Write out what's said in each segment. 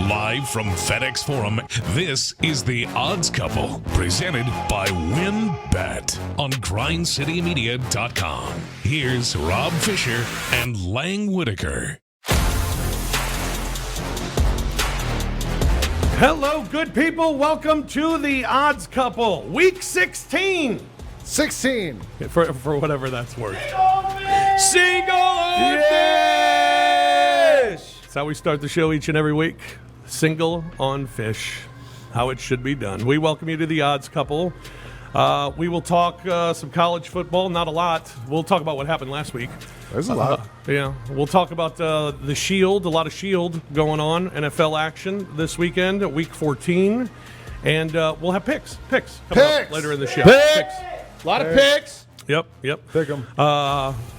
Live from FedEx Forum, this is The Odds Couple, presented by WinBet on GrindCityMedia.com. Here's Rob Fisher and Lang Whitaker. Hello, good people. Welcome to The Odds Couple, Week 16. 16. For whatever that's worth. Single on Fish! That's how we start the show each and every week. Single on Fish. How it should be done. We welcome you to The Odds Couple. We will talk some college football. Not a lot. We'll talk about what happened last week. There's a lot. Yeah. We'll talk about the Shield. A lot of Shield going on. NFL action this weekend, Week 14. And we'll have picks coming up later in the show. Picks. A lot of picks. Yep. Pick 'em.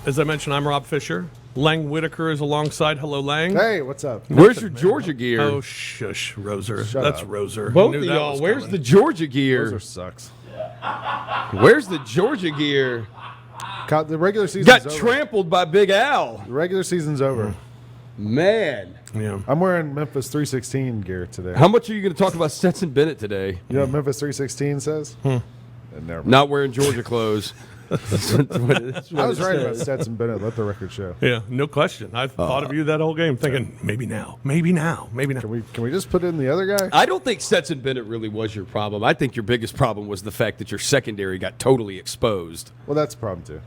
As I mentioned, I'm Rob Fisher. Lang Whitaker is alongside. Hello, Lang. Hey, what's up? Where's your Georgia gear? Oh, shush, Roser. Shut That's up. Roser. Both Knew of that y'all. was Where's coming. the Georgia gear? Roser sucks. Where's the Georgia gear? The regular season's Got over. trampled by Big Al. The regular season's over. Man. Yeah. I'm wearing Memphis 316 gear today. How much are you going to talk about Stetson Bennett today? You know what Memphis 316 says? Never mind. Not wearing Georgia clothes. That's what I was it right about says. Stetson Bennett. Let the record show. Yeah, no question. I thought of you that whole game thinking, maybe now. Can we just put in the other guy? I don't think Stetson Bennett really was your problem. I think your biggest problem was the fact that your secondary got totally exposed. Well, that's a problem too.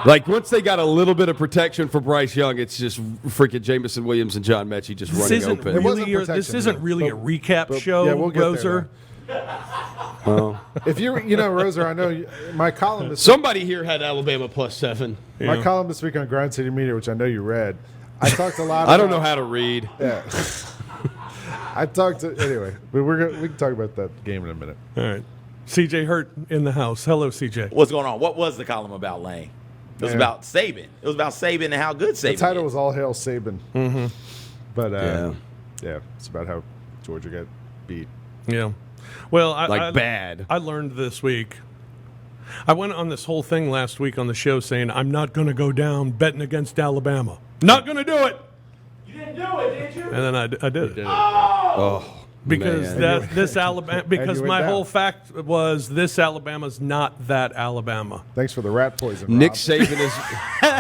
Like, once they got a little bit of protection for Bryce Young, it's just freaking Jamison Williams and John Mechie just This running isn't open. It wasn't really, this protection, isn't no. really a recap show, yeah, we'll get Roser. there, If you know, Roser, I know my column this Somebody here had Alabama +7. my column this week on Grind City Media, which I know you read. I talked a lot. I don't know how to read. Yeah. I talked to anyway. But we can talk about that game in a minute. All right. CJ Hurt in the house. Hello, CJ. What's going on? What was the column about, Lane? It was about Saban. It was about Saban and how good Saban The title is. was All Hail Saban. Mm-hmm. But Yeah. it's about how Georgia got beat. Yeah. Well, Bad. I learned this week. I went on this whole thing last week on the show saying I'm not going to go down betting against Alabama. Not going to do it. You didn't do it, did you? And then I did it. Oh, Because man. this Alabama, because And you my went whole down. fact was this Alabama's not that Alabama. Thanks for the rat poison. Nick Rob. Saban is,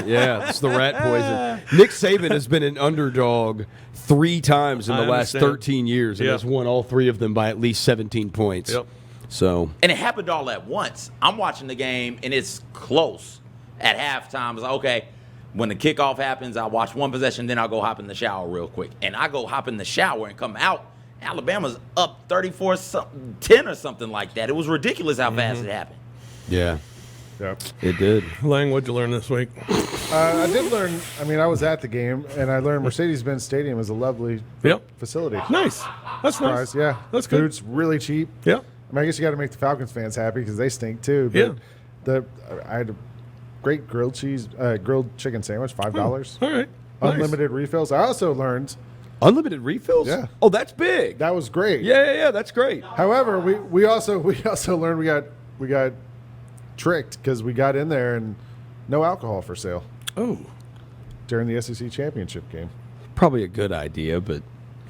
yeah, it's the rat poison. Nick Saban has been an underdog 3 times in the I last understand. 13 years and Yep. has won all 3 of them by at least 17 points. Yep. So, And it happened all at once. I'm watching the game, and it's close. At halftime, it's like, okay, when the kickoff happens, I'll watch one possession, then I'll go hop in the shower real quick. And I go hop in the shower and come out. Alabama's up 34-10 or something like that. It was ridiculous how fast it happened. yeah, Yep. it did. Lang, what'd you learn this week? I did learn. I mean, I was at the game, and I learned Mercedes-Benz Stadium is a lovely Yep. facility. Nice. That's nice. Surprise, yeah. That's good. Food's really cheap. Yeah. I mean, I guess you got to make the Falcons fans happy because they stink too. But I had a great grilled chicken sandwich, $5. All right. Nice. Unlimited refills. I also learned Unlimited refills? Yeah. Oh, that's big. that was great. Yeah, that's great. However, we also learned we got tricked because we got in there and no alcohol for sale Oh. during the SEC championship game. Probably a good idea, but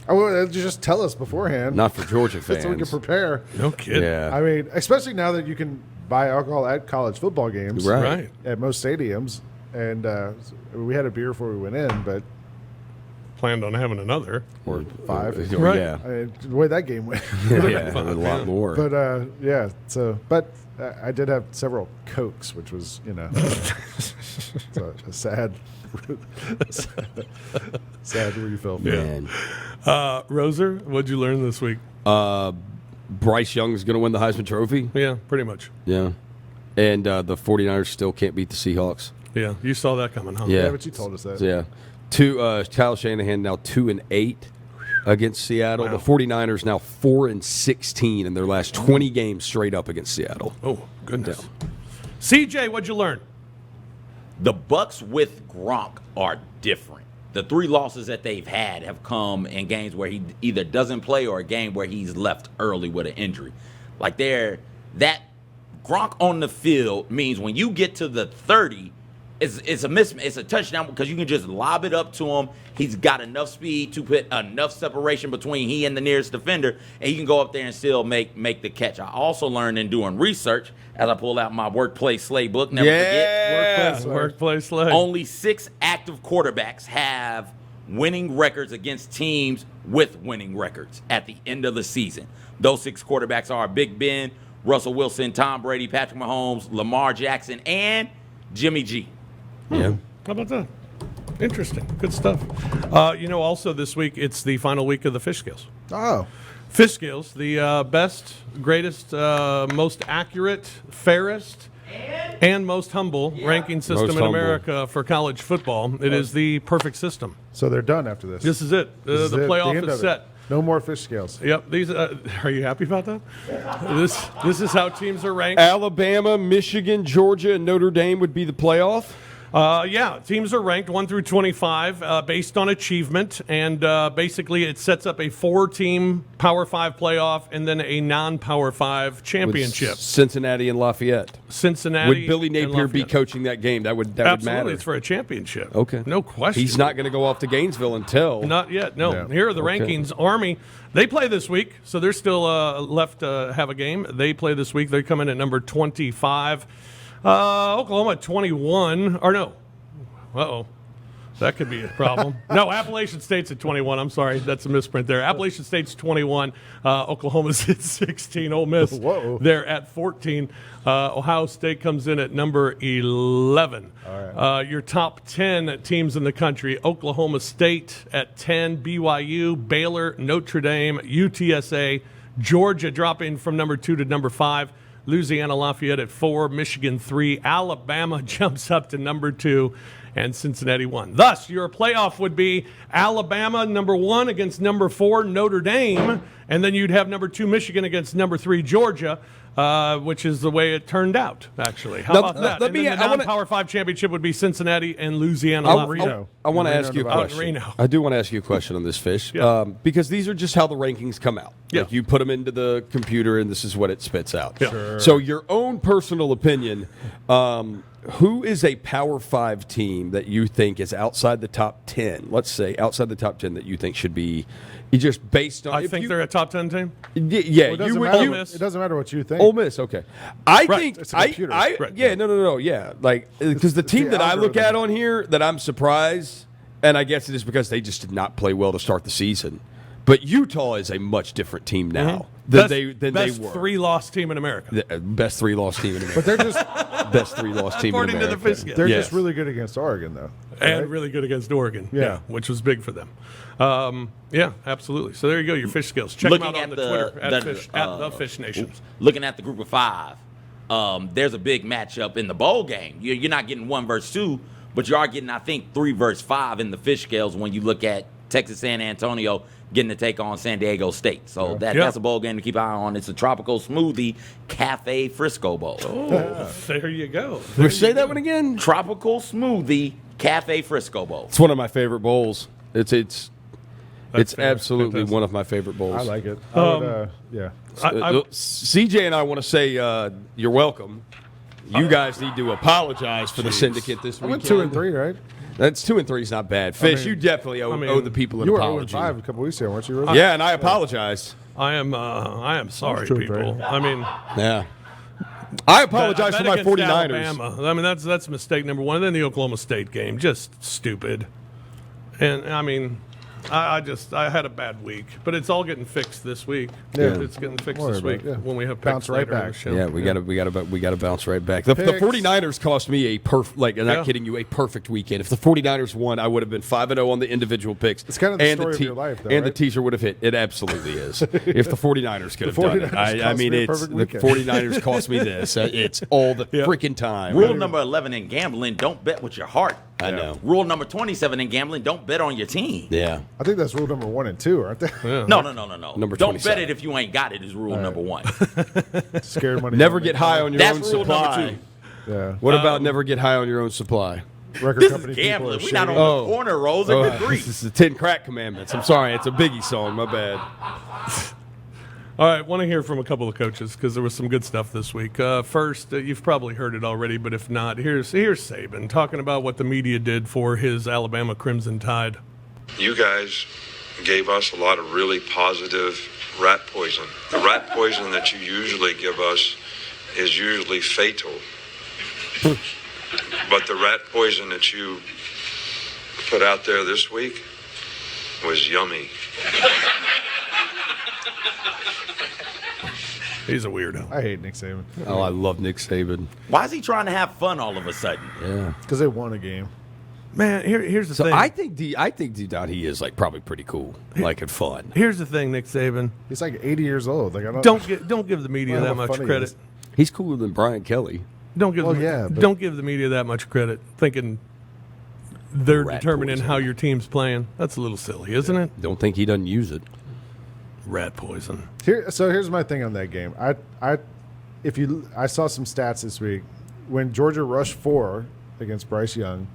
Oh, well, just tell us beforehand. not for Georgia fans. so we can prepare. No kidding. Yeah. I mean, especially now that you can buy alcohol at college football games, Right. Right. at most stadiums. And we had a beer before we went in, but Planned on having another. Or 5. or- Right. Yeah. I mean, the way that game went. Yeah, a lot more. But yeah, so I did have several Cokes, which was so a sad refill. Man. Roser, what'd you learn this week? Bryce Young's going to win the Heisman Trophy. Yeah, pretty much. Yeah. And the 49ers still can't beat the Seahawks. Yeah, you saw that coming, huh? Yeah. Yeah, but you told us that. Yeah. Kyle Shanahan now 2-8 against Seattle. Wow. The 49ers now 4-16 in their last 20 games straight up against Seattle. Oh, goodness. CJ, what'd you learn? The Bucks with Gronk are different. The 3 losses that they've had have come in games where he either doesn't play or a game where he's left early with an injury. Like that Gronk on the field means when you get to the 30, it's a touchdown because you can just lob it up to him. He's got enough speed to put enough separation between he and the nearest defender, and he can go up there and still make the catch. I also learned in doing research as I pulled out my workplace slay book. Never forget. Workplace slay. Only 6 active quarterbacks have winning records against teams with winning records at the end of the season. Those 6 quarterbacks are Big Ben, Russell Wilson, Tom Brady, Patrick Mahomes, Lamar Jackson, and Jimmy G. Yeah. How about that? Interesting. Good stuff. Also this week, it's the final week of the Fish Scales. Oh. Fish Scales, the best, greatest, most accurate, fairest, and most humble ranking system in America for college football. It is the perfect system. So they're done after this. This is it. The playoff is set. No more fish scales. Yep. These. Are you happy about that? This is how teams are ranked. Alabama, Michigan, Georgia, and Notre Dame would be the playoff. Teams are ranked 1 through 25 based on achievement, and basically it sets up a 4-team Power 5 playoff and then a non-Power 5 championship. With Cincinnati and Lafayette. Cincinnati. Would Billy Napier be coaching that game? That would matter. Absolutely, it's for a championship. Okay, no question. He's not going to go off to Gainesville until not yet. No, Yeah. Here are the rankings. Army, they play this week, so they're still left to have a game. They play this week. They come in at number 25. Oklahoma at 21. Or no. Uh-oh. That could be a problem. No, Appalachian State's at 21. I'm sorry. That's a misprint there. Appalachian State's 21. Oklahoma's at 16. Ole Miss, Whoa. they're at 14. Ohio State comes in at number 11. All right. Your top 10 teams in the country, Oklahoma State at 10, BYU, Baylor, Notre Dame, UTSA, Georgia dropping from number 2 to number 5, Louisiana Lafayette at 4, Michigan 3, Alabama jumps up to number 2, and Cincinnati 1. Thus, your playoff would be Alabama number 1 against number 4 Notre Dame, and then you'd have number 2 Michigan against number 3 Georgia, which is the way it turned out, actually. How about that? And then the non-Power 5 championship would be Cincinnati and Louisiana Lafayette. I want to ask you a Nevada. question. Reno. I do want to ask you a question on this, Fish, Yeah. because these are just how the rankings come out. Yeah. Like you put them into the computer, and this is what it spits out. Yeah. Sure. So your own personal opinion, who is a Power 5 team that you think is outside the top 10? Let's say outside the top 10 that you think should be, just based on. I think they're a top 10 team. Yeah, Well, it, you doesn't would. matter, Miss. it doesn't matter what you think. Ole Miss, okay. I Right. think It's a computer. Right. yeah, no, yeah. Like because the it's team the that I look at algorithm. on here that I'm surprised, and I guess it is because they just did not play well to start the season. But Utah is a much different team now than they best were. 3-loss team in America. The best 3-loss team in America. But they're just Best 3-loss team in According to America. the Fish Scales. they're Yes. just really good against Oregon, though. And right? really good against Oregon, Yeah. which was big for them. Yeah, absolutely. So there you go, your fish skills. Check Looking them out on at the the- Twitter at the Fish Nations. Looking at the group of 5, there's a big matchup in the bowl game. You're not getting 1 versus 2, but you are getting, I think, 3 versus 5 in the fish scales when you look at Texas San Antonio getting to take on San Diego State. So that's a bowl game to keep an eye on. It's a Tropical Smoothie Cafe Frisco Bowl. Oh, there you go. Say that one again. Tropical Smoothie Cafe Frisco Bowl. It's one of my favorite bowls. It's fair. absolutely Fantastic. one of my favorite bowls. I like it. I would, yeah. CJ and I want to say you're welcome. You guys need to apologize for the syndicate this I weekend. went 2 and 3, right? That's 2 and 3 is not bad. Fish, mean- you definitely owe the people an You were 0 and apology. 5 a couple weeks ago, weren't you? Really? Yeah, and I apologize. I am sorry, 2 and people. 3. I mean, Yeah. I apologize I for bet my against 49ers. Alabama. I mean, that's mistake number 1. And then the Oklahoma State game, just stupid. And I mean, I had a bad week, but it's all getting fixed this week. Yeah. It's getting fixed Worry this about week it, yeah. when we have Bounce picks right later in back. the show. Yeah, we got to bounce right back. The Picks. 49ers cost me a perfect, like, I'm Yeah. not kidding you, a perfect weekend. If the 49ers won, I would have been 5-0 on the individual picks. It's kind of the and story of your life, though, and the right? t-shirt would have hit. It absolutely is. If the 49ers could have done it. 49ers I cost mean, me a it's perfect the weekend. 49ers cost me this. It's all the freaking time. Rule number 11 in gambling, don't bet with your heart. I know. Rule number 27 in gambling, don't bet on your team. Yeah. I think that's rule number 1 and 2, aren't they? No. Number Don't 27. bet it if you ain't got it is rule number 1. Scared money. Never don't get make high money. on your That's own rule supply. number 2. Yeah. What about never get high on your own supply? Record This company is people gambling. are We're not on shady. Oh. the corner rolls. Good This grief. is the 10 Crack Commandments. I'm sorry, it's a Biggie song. My bad. All right, want to hear from a couple of coaches because there was some good stuff this week. First, you've probably heard it already, but if not, here's Saban talking about what the media did for his Alabama Crimson Tide. You guys gave us a lot of really positive rat poison. The rat poison that you usually give us is usually fatal. But the rat poison that you put out there this week was yummy. He's a weirdo. I hate Nick Saban. Oh, I love Nick Saban. Why is he trying to have fun all of a sudden? Yeah. Because they won a game. Man, here's the So thing. I think deep down he is like probably pretty cool, like and fun. Here's the thing, Nick Saban. He's like 80 years old. Like I Don't give the media Well, that how much funny he credit. is. He's cooler than Brian Kelly. Don't give Well, the, yeah, but- don't give the media that much credit, thinking they're Rat determining poison. how your team's playing. That's a little silly, isn't it? Don't think he doesn't use it. Rat poison. So here's my thing on that game. I saw some stats this week. When Georgia rushed 4 against Bryce Young,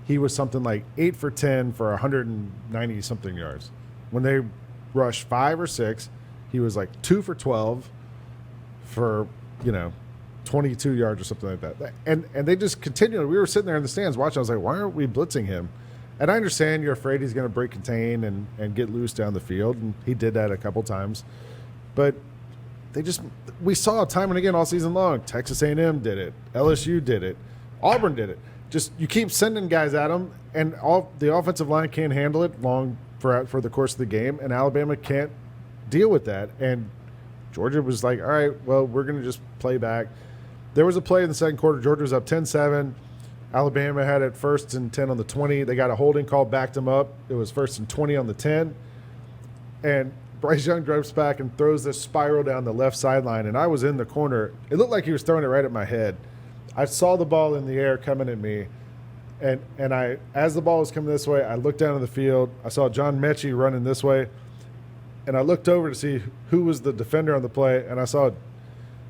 he was something like 8 for 10 for 190 something yards. When they rushed 5 or 6, he was like 2 for 12 for 22 yards or something like that. And they just continually. We were sitting there in the stands watching. I was like, why aren't we blitzing him? And I understand you're afraid he's going to break contain and get loose down the field, and he did that a couple times. But we saw time and again all season long. Texas A&M did it. LSU did it. Auburn did it. Just you keep sending guys at them, and all the offensive line can't handle it long for the course of the game, and Alabama can't deal with that. And Georgia was like, all right, well, we're going to just play back. There was a play in the second quarter. Georgia was up 10-7. Alabama had it 1st and 10 on the 20. They got a holding call, backed them up. It was 1st and 20 on the 10. And Bryce Young drives back and throws this spiral down the left sideline, and I was in the corner. It looked like he was throwing it right at my head. I saw the ball in the air coming at me, and as the ball was coming this way, I looked down at the field. I saw John Mechie running this way, and I looked over to see who was the defender on the play, and I saw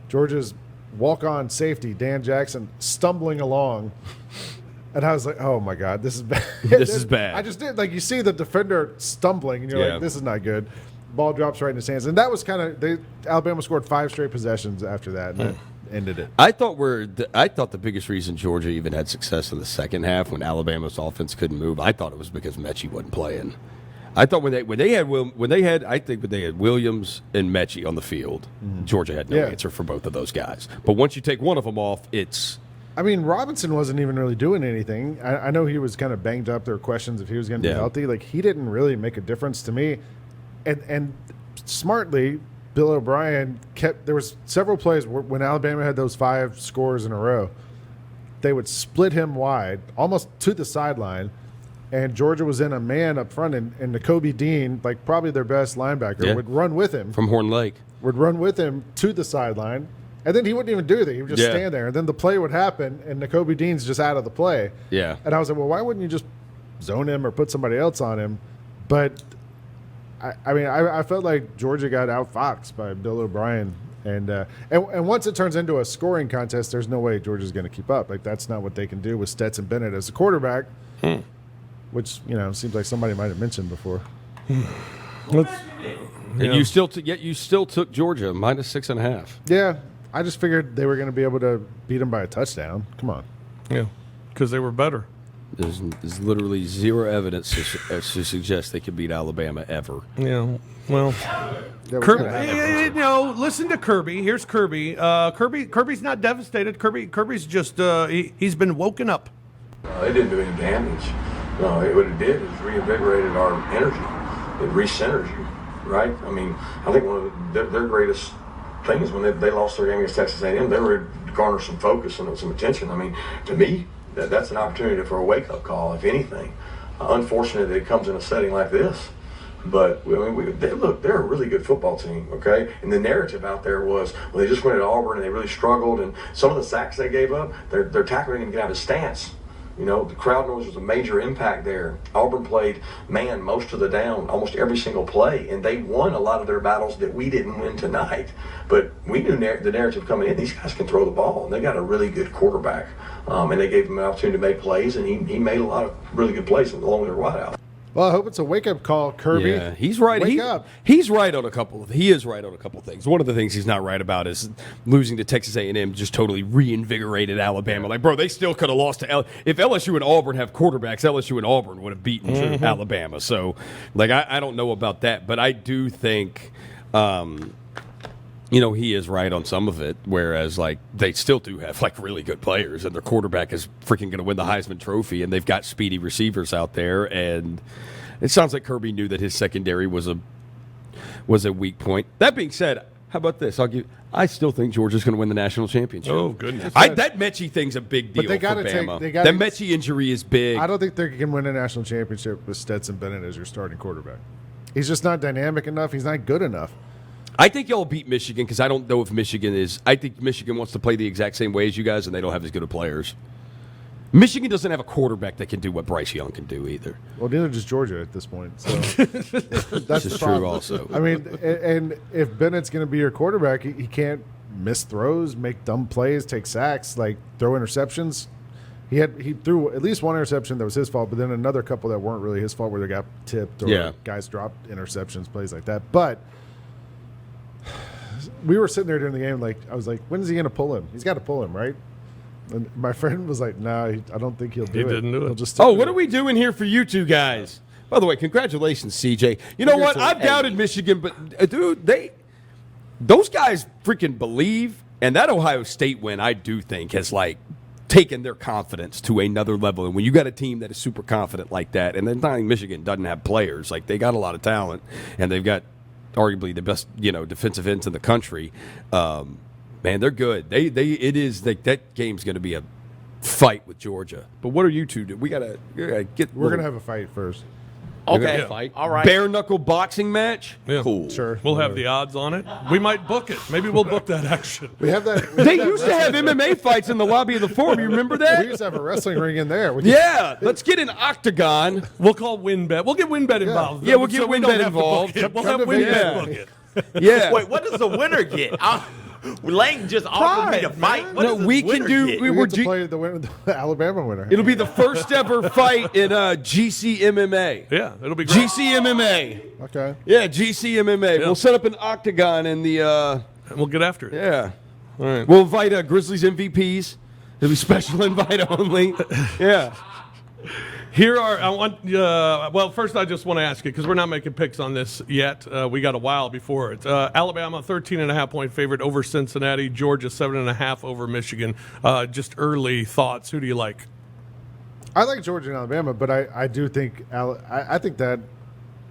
Georgia's walk-on safety, Dan Jackson, stumbling along. And I was like, oh, my God, this is bad. This is bad. I just did. Like, you see the defender stumbling, and you're Yeah. like, this is not good. Ball drops right in his hands. And that was kind of – Alabama scored 5 straight possessions after that, and that ended it. I thought the biggest reason Georgia even had success in the second half when Alabama's offense couldn't move, I thought it was because Mechie wasn't playing. I thought when they had Williams and Mechie on the field, Georgia had no answer for both of those guys. But once you take one of them off, it's I mean, Robinson wasn't even really doing anything. I know he was kind of banged up. There were questions if he was going to be healthy. Like, he didn't really make a difference to me. And smartly, Bill O'Brien there was several plays when Alabama had those 5 scores in a row. They would split him wide, almost to the sideline, and Georgia was in a man up front, and Nakobe Dean, like probably their best linebacker, would run with him. from Horn Lake. Would run with him to the sideline, and then he wouldn't even do anything. He would just stand there, and then the play would happen, and Nakobe Dean's just out of the play. Yeah. And I was like, well, why wouldn't you just zone him or put somebody else on him? But, I felt like Georgia got outfoxed by Bill O'Brien. And once it turns into a scoring contest, there's no way Georgia's going to keep up. Like, that's not what they can do with Stetson Bennett as a quarterback, which, seems like somebody might have mentioned before. And you still took Georgia minus 6.5. Yeah, I just figured they were going to be able to beat them by a touchdown. Come on. Yeah, because they were better. There's literally zero evidence to suggest they could beat Alabama ever. Yeah, well, listen to Kirby. Here's Kirby. Kirby's not devastated. Kirby's just he's been woken up. It didn't do any damage. What it did is reinvigorated our energy. It recenters you, right? I mean, I think one of their greatest things when they lost their game against Texas A&M, they were to garner some focus and some attention. I mean, to me, that's an opportunity for a wake-up call, if anything. Unfortunate that it comes in a setting like this. But, they're a really good football team, okay? And the narrative out there was, well, they just went at Auburn and they really struggled, and some of the sacks they gave up, their tackler didn't get out of stance. The crowd noise was a major impact there. Auburn played man most of the down, almost every single play, and they won a lot of their battles that we didn't win tonight. But we knew the narrative coming in, these guys can throw the ball, and they got a really good quarterback. And they gave him an opportunity to make plays, and he made a lot of really good plays along their wideout. Well, I hope it's a wake-up call, Kirby. Yeah, he's right. Wake up. He's right on a couple. He is right on a couple things. One of the things he's not right about is losing to Texas A&M just totally reinvigorated Alabama. Like, bro, they still could have lost to if LSU and Auburn have quarterbacks. LSU and Auburn would have beaten Alabama. So, like, I don't know about that, but I do think. He is right on some of it, whereas, like, they still do have, like, really good players, and their quarterback is freaking going to win the Heisman Trophy, and they've got speedy receivers out there, and it sounds like Kirby knew that his secondary was a weak point. That being said, how about this? I still think Georgia's going to win the national championship. Oh, goodness. That Mechie thing's a big deal But they gotta for Bama. that Mechie injury is big. I don't think they can win a national championship with Stetson Bennett as your starting quarterback. He's just not dynamic enough. He's not good enough. I think y'all beat Michigan because I don't know if Michigan is – I think Michigan wants to play the exact same way as you guys, and they don't have as good of players. Michigan doesn't have a quarterback that can do what Bryce Young can do either. Well, neither does Georgia at this point. So That's the true problem. also. I mean, and if Bennett's going to be your quarterback, he can't miss throws, make dumb plays, take sacks, like throw interceptions. He threw at least one interception that was his fault, but then another couple that weren't really his fault where they got tipped or guys dropped interceptions, plays like that. But we were sitting there during the game, like I was like, when is he going to pull him? He's got to pull him, right? And my friend was like, no, I don't think he'll do it. He didn't do it. He'll just What are we doing here for you two guys? By the way, congratulations, CJ. You know what? I've doubted Michigan, but dude, those guys freaking believe, and that Ohio State win, I do think, has like taken their confidence to another level. And when you got a team that is super confident like that, and then Michigan doesn't have players, like they got a lot of talent, and they've got arguably the best, defensive ends in the country. Man, they're good. It is like that game's going to be a fight with Georgia. But what are you two doing? We gotta get. We're gonna have a fight first. Okay. Fight. All right. Bare knuckle boxing match. Yeah. Cool. Sure, We'll have the odds on it. We might book it. Maybe we'll book that action. We have that. They used to have MMA fights in the lobby of the Forum. You remember We that? used to have a wrestling ring in there. Yeah. Let's get an octagon. We'll call WinBet. We'll get WinBet involved. Yeah, we'll get we WinBet don't have to book involved. it. We'll Come have to WinBet Vegas. book it. Yeah. Wait, what does the winner get? Lane just offered me to fight. What No, does the we can winner do- get? We We're get to play the Alabama winner. It'll be the first ever fight in GC MMA. Yeah, it'll be great. GC MMA. Okay. Yeah, GC MMA. Yeah. We'll set up an octagon in the. And we'll get after it. Yeah. All right. We'll invite Grizzlies MVPs. It'll be special invite only. Yeah. Here are, first I just want to ask you, because we're not making picks on this yet. We got a while before it. Alabama, 13.5-point favorite over Cincinnati. Georgia, 7.5 over Michigan. Just early thoughts. Who do you like? I like Georgia and Alabama, but I do think I think that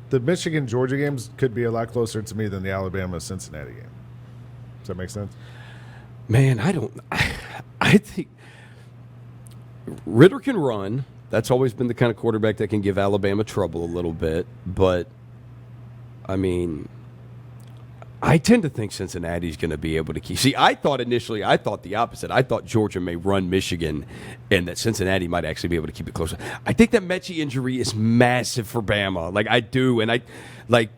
the Michigan-Georgia games could be a lot closer to me than the Alabama-Cincinnati game. Does that make sense? Man, I think Ritter can run. That's always been the kind of quarterback that can give Alabama trouble a little bit. But, I mean, I tend to think Cincinnati's going to be able to keep. See, I thought the opposite. I thought Georgia may run Michigan and that Cincinnati might actually be able to keep it closer. I think that Mechie injury is massive for Bama. Like, I do. And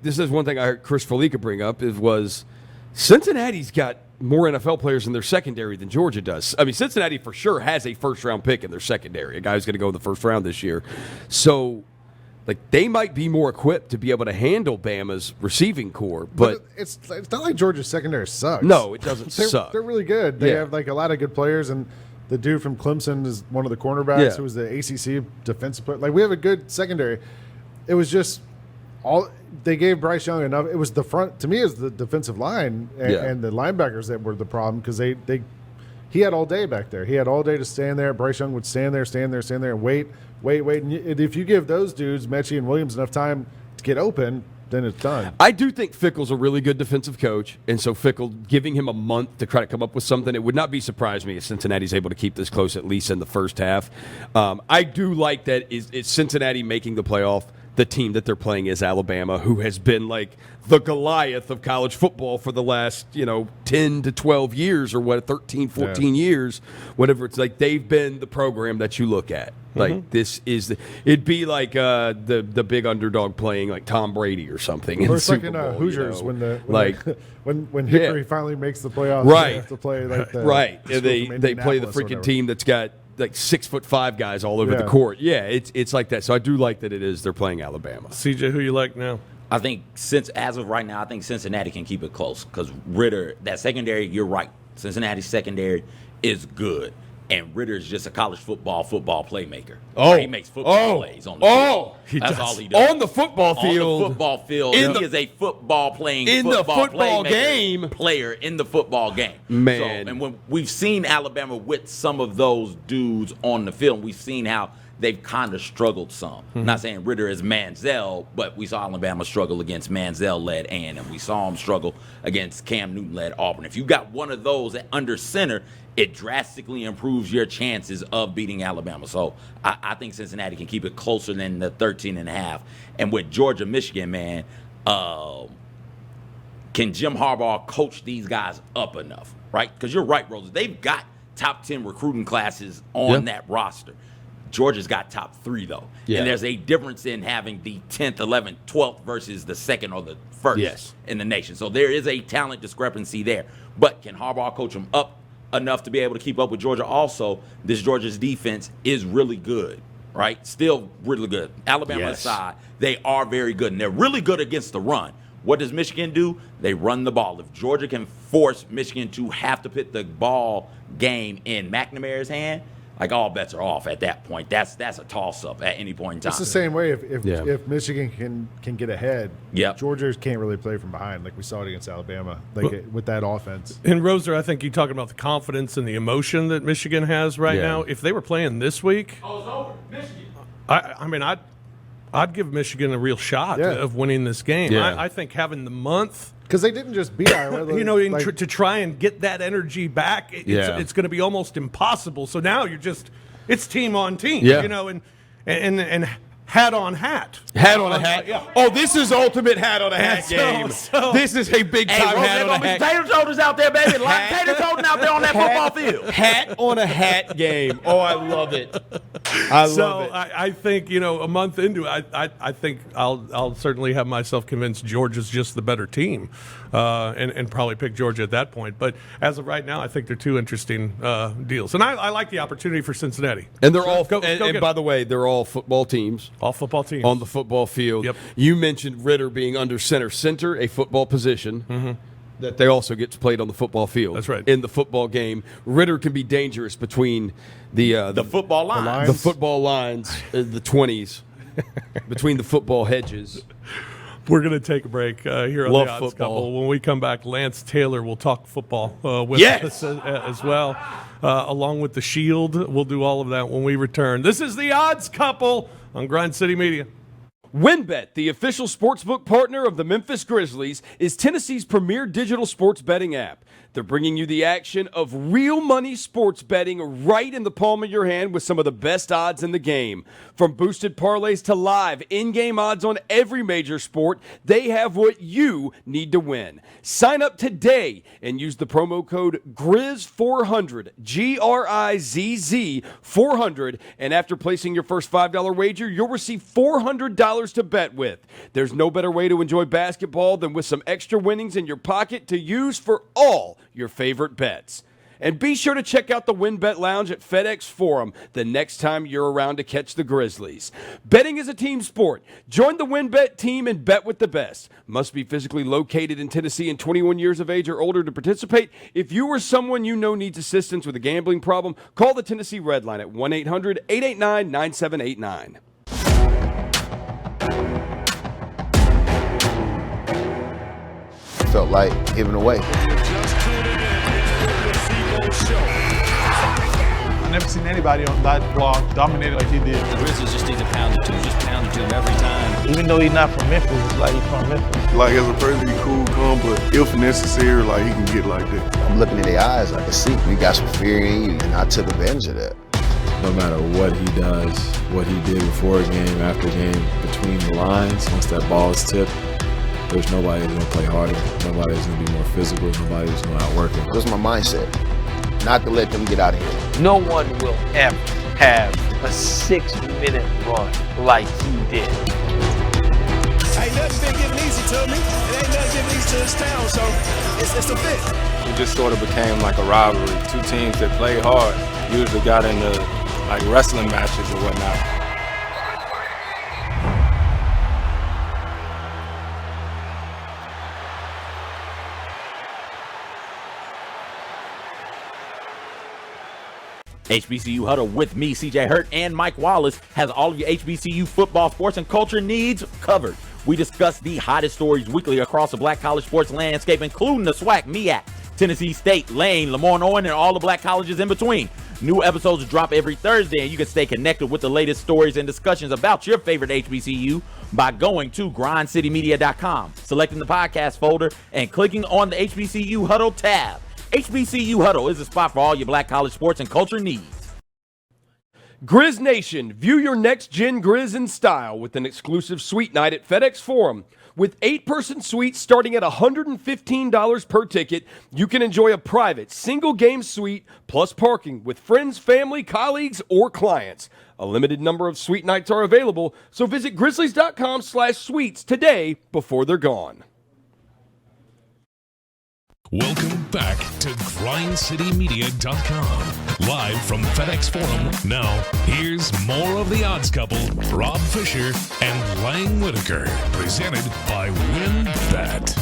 this is one thing I heard Chris Felica bring up was Cincinnati's got more NFL players in their secondary than Georgia does. I mean, Cincinnati for sure has a first-round pick in their secondary, a guy who's going to go in the first round this year. So, like, they might be more equipped to be able to handle Bama's receiving core. But it's not like Georgia's secondary sucks. no, it doesn't suck. They're really good. They Yeah. have like a lot of good players, and the dude from Clemson is one of the cornerbacks Yeah. who was the ACC defensive player. Like, we have a good secondary. It was just they gave Bryce Young enough. It was the front, to me, it was the defensive line and the linebackers that were the problem, because he had all day back there. He had all day to stand there. Bryce Young would stand there, and wait. And if you give those dudes, Mechie and Williams, enough time to get open, then it's done. I do think Fickle's a really good defensive coach, and so Fickle, giving him a month to try to come up with something, it would not be surprised me if Cincinnati's able to keep this close at least in the first half. I do like that is Cincinnati making the playoff. The team that they're playing is Alabama, who has been like the Goliath of college football for the last, 10 to 12 years or 13, 14 years, whatever. It's like they've been the program that you look at. Like this is it'd be like the big underdog playing like Tom Brady or something. Or in it's Super like in Bowl, Hoosiers when Hickory finally makes the playoffs. Right. They have to play like the right. school They from play the Indianapolis or freaking whatever. team that's got like 6'5" guys all over the Yeah. court. Yeah, it's like that. So I do like that they're playing Alabama. CJ, who you like now? I think as of right now, I think Cincinnati can keep it close because Ritter, that secondary, you're right. Cincinnati's secondary is good. And Ritter is just a college football playmaker. Oh. He makes football plays on the field. That's all he does. On the football field. On the football field. In He the- is a football playing in the football football playmaker game. player in the football game. Man. So, and when we've seen Alabama with some of those dudes on the field, we've seen how they've kind of struggled some. I'm not saying Ritter is Manziel, but we saw Alabama struggle against Manziel-led and we saw him struggle against Cam Newton-led Auburn. If you got one of those under center, it drastically improves your chances of beating Alabama. So I think Cincinnati can keep it closer than the 13.5. And with Georgia, Michigan, man, can Jim Harbaugh coach these guys up enough, right? Because you're right, Rosa. They've got top 10 recruiting classes on that roster. Georgia's got top 3, though. Yeah. And there's a difference in having the 10th, 11th, 12th versus the 2nd or the 1st in the nation. So there is a talent discrepancy there. But can Harbaugh coach them up enough to be able to keep up with Georgia? Also, this Georgia's defense is really good, right? Still really good. Alabama aside, they are very good. And they're really good against the run. What does Michigan do? They run the ball. If Georgia can force Michigan to have to put the ball game in McNamara's hand, like all bets are off at that point. That's a toss-up at any point in time. It's the same way if Michigan can get ahead. Yep. Georgia can't really play from behind like we saw it against Alabama, with that offense. And Roser, I think you're talking about the confidence and the emotion that Michigan has right now. If they were playing this week, it's over. Michigan. I mean, I'd give Michigan a real shot of winning this game. Yeah. I think having the month, Because they didn't just beat Iowa. to try and get that energy back, it's going to be almost impossible. So now it's team on team, and hat on hat. Hat on a hat. Oh, this is ultimate hat on a hat game. This is a big time hat on a hat. Tater toters out there, baby. Like tater toting out there on that football field. Hat on a hat game. Oh, I love it. I love it. I think a month into it, I think I'll certainly have myself convinced Georgia's just the better team, and probably pick Georgia at that point. But as of right now, I think they're two interesting deals, and I like the opportunity for Cincinnati. And they're all. Go And by the way, they're all football teams. All football teams On the football field. Yep. You mentioned Ritter being under center, a football position that they also get to play on the football field. That's right. In the football game, Ritter can be dangerous between the football line. the football lines, the 20s, between the football hedges. We're going to take a break here on Love the Odds football. Couple. When we come back, Lance Taylor will talk football with Yes! us as well, along with the Shield. We'll do all of that when we return. This is the Odds Couple on Grind City Media. WynnBET, the official sportsbook partner of the Memphis Grizzlies, is Tennessee's premier digital sports betting app. They're bringing you the action of real money sports betting right in the palm of your hand with some of the best odds in the game. From boosted parlays to live in-game odds on every major sport, they have what you need to win. Sign up today and use the promo code GRIZ400, GRIZZ 400, and after placing your first $5 wager, you'll receive $400 to bet with. There's no better way to enjoy basketball than with some extra winnings in your pocket to use for all your favorite bets. And be sure to check out the WynnBET Lounge at FedEx Forum the next time you're around to catch the Grizzlies. Betting is a team sport. Join the WynnBET team and bet with the best. Must be physically located in Tennessee and 21 years of age or older to participate. If you or someone you know needs assistance with a gambling problem, call the Tennessee Red Line at 1-800-889-9789. Felt like giving away. I've never seen anybody on that block dominated like he did. The Grizzlies just need to pound it to him, just pound it to him every time. Even though he's not from Memphis, it's like he's from Memphis. Like, as a person, he cool, calm, but if necessary, like, he can get like that. I'm looking in their eyes, I can see you got some fear in you, and I took advantage of that. No matter what he does, what he did before a game, after a game, between the lines, once that ball is tipped, there's nobody that's going to play harder. Nobody's going to be more physical. Nobody's going to outwork him. That was my mindset, not to let them get out of here. No one will ever have a 6-minute run like he did. Ain't nothing been getting easy to me. It ain't nothing getting easy to this town, so it's a fit. It just sort of became like a rivalry. Two teams that played hard usually got into like wrestling matches or whatnot. HBCU Huddle with me, CJ Hurt, and Mike Wallace has all of your HBCU football, sports, and culture needs covered. We discuss the hottest stories weekly across the black college sports landscape, including the SWAC, MEAC, Tennessee State, Lane, Lemoyne-Owen, and all the black colleges in between. New episodes drop every Thursday, and you can stay connected with the latest stories and discussions about your favorite HBCU by going to grindcitymedia.com, selecting the podcast folder, and clicking on the HBCU Huddle tab. HBCU Huddle is a spot for all your black college sports and culture needs. Grizz Nation, view your next-gen Grizz in style with an exclusive suite night at FedEx Forum. With 8-person suites starting at $115 per ticket, you can enjoy a private, single-game suite plus parking with friends, family, colleagues, or clients. A limited number of suite nights are available, so visit grizzlies.com/suites today before they're gone. Welcome back to grindcitymedia.com. Live from FedEx Forum. Now, here's more of the Odds Couple, Rob Fisher and Lang Whitaker, presented by WinBet.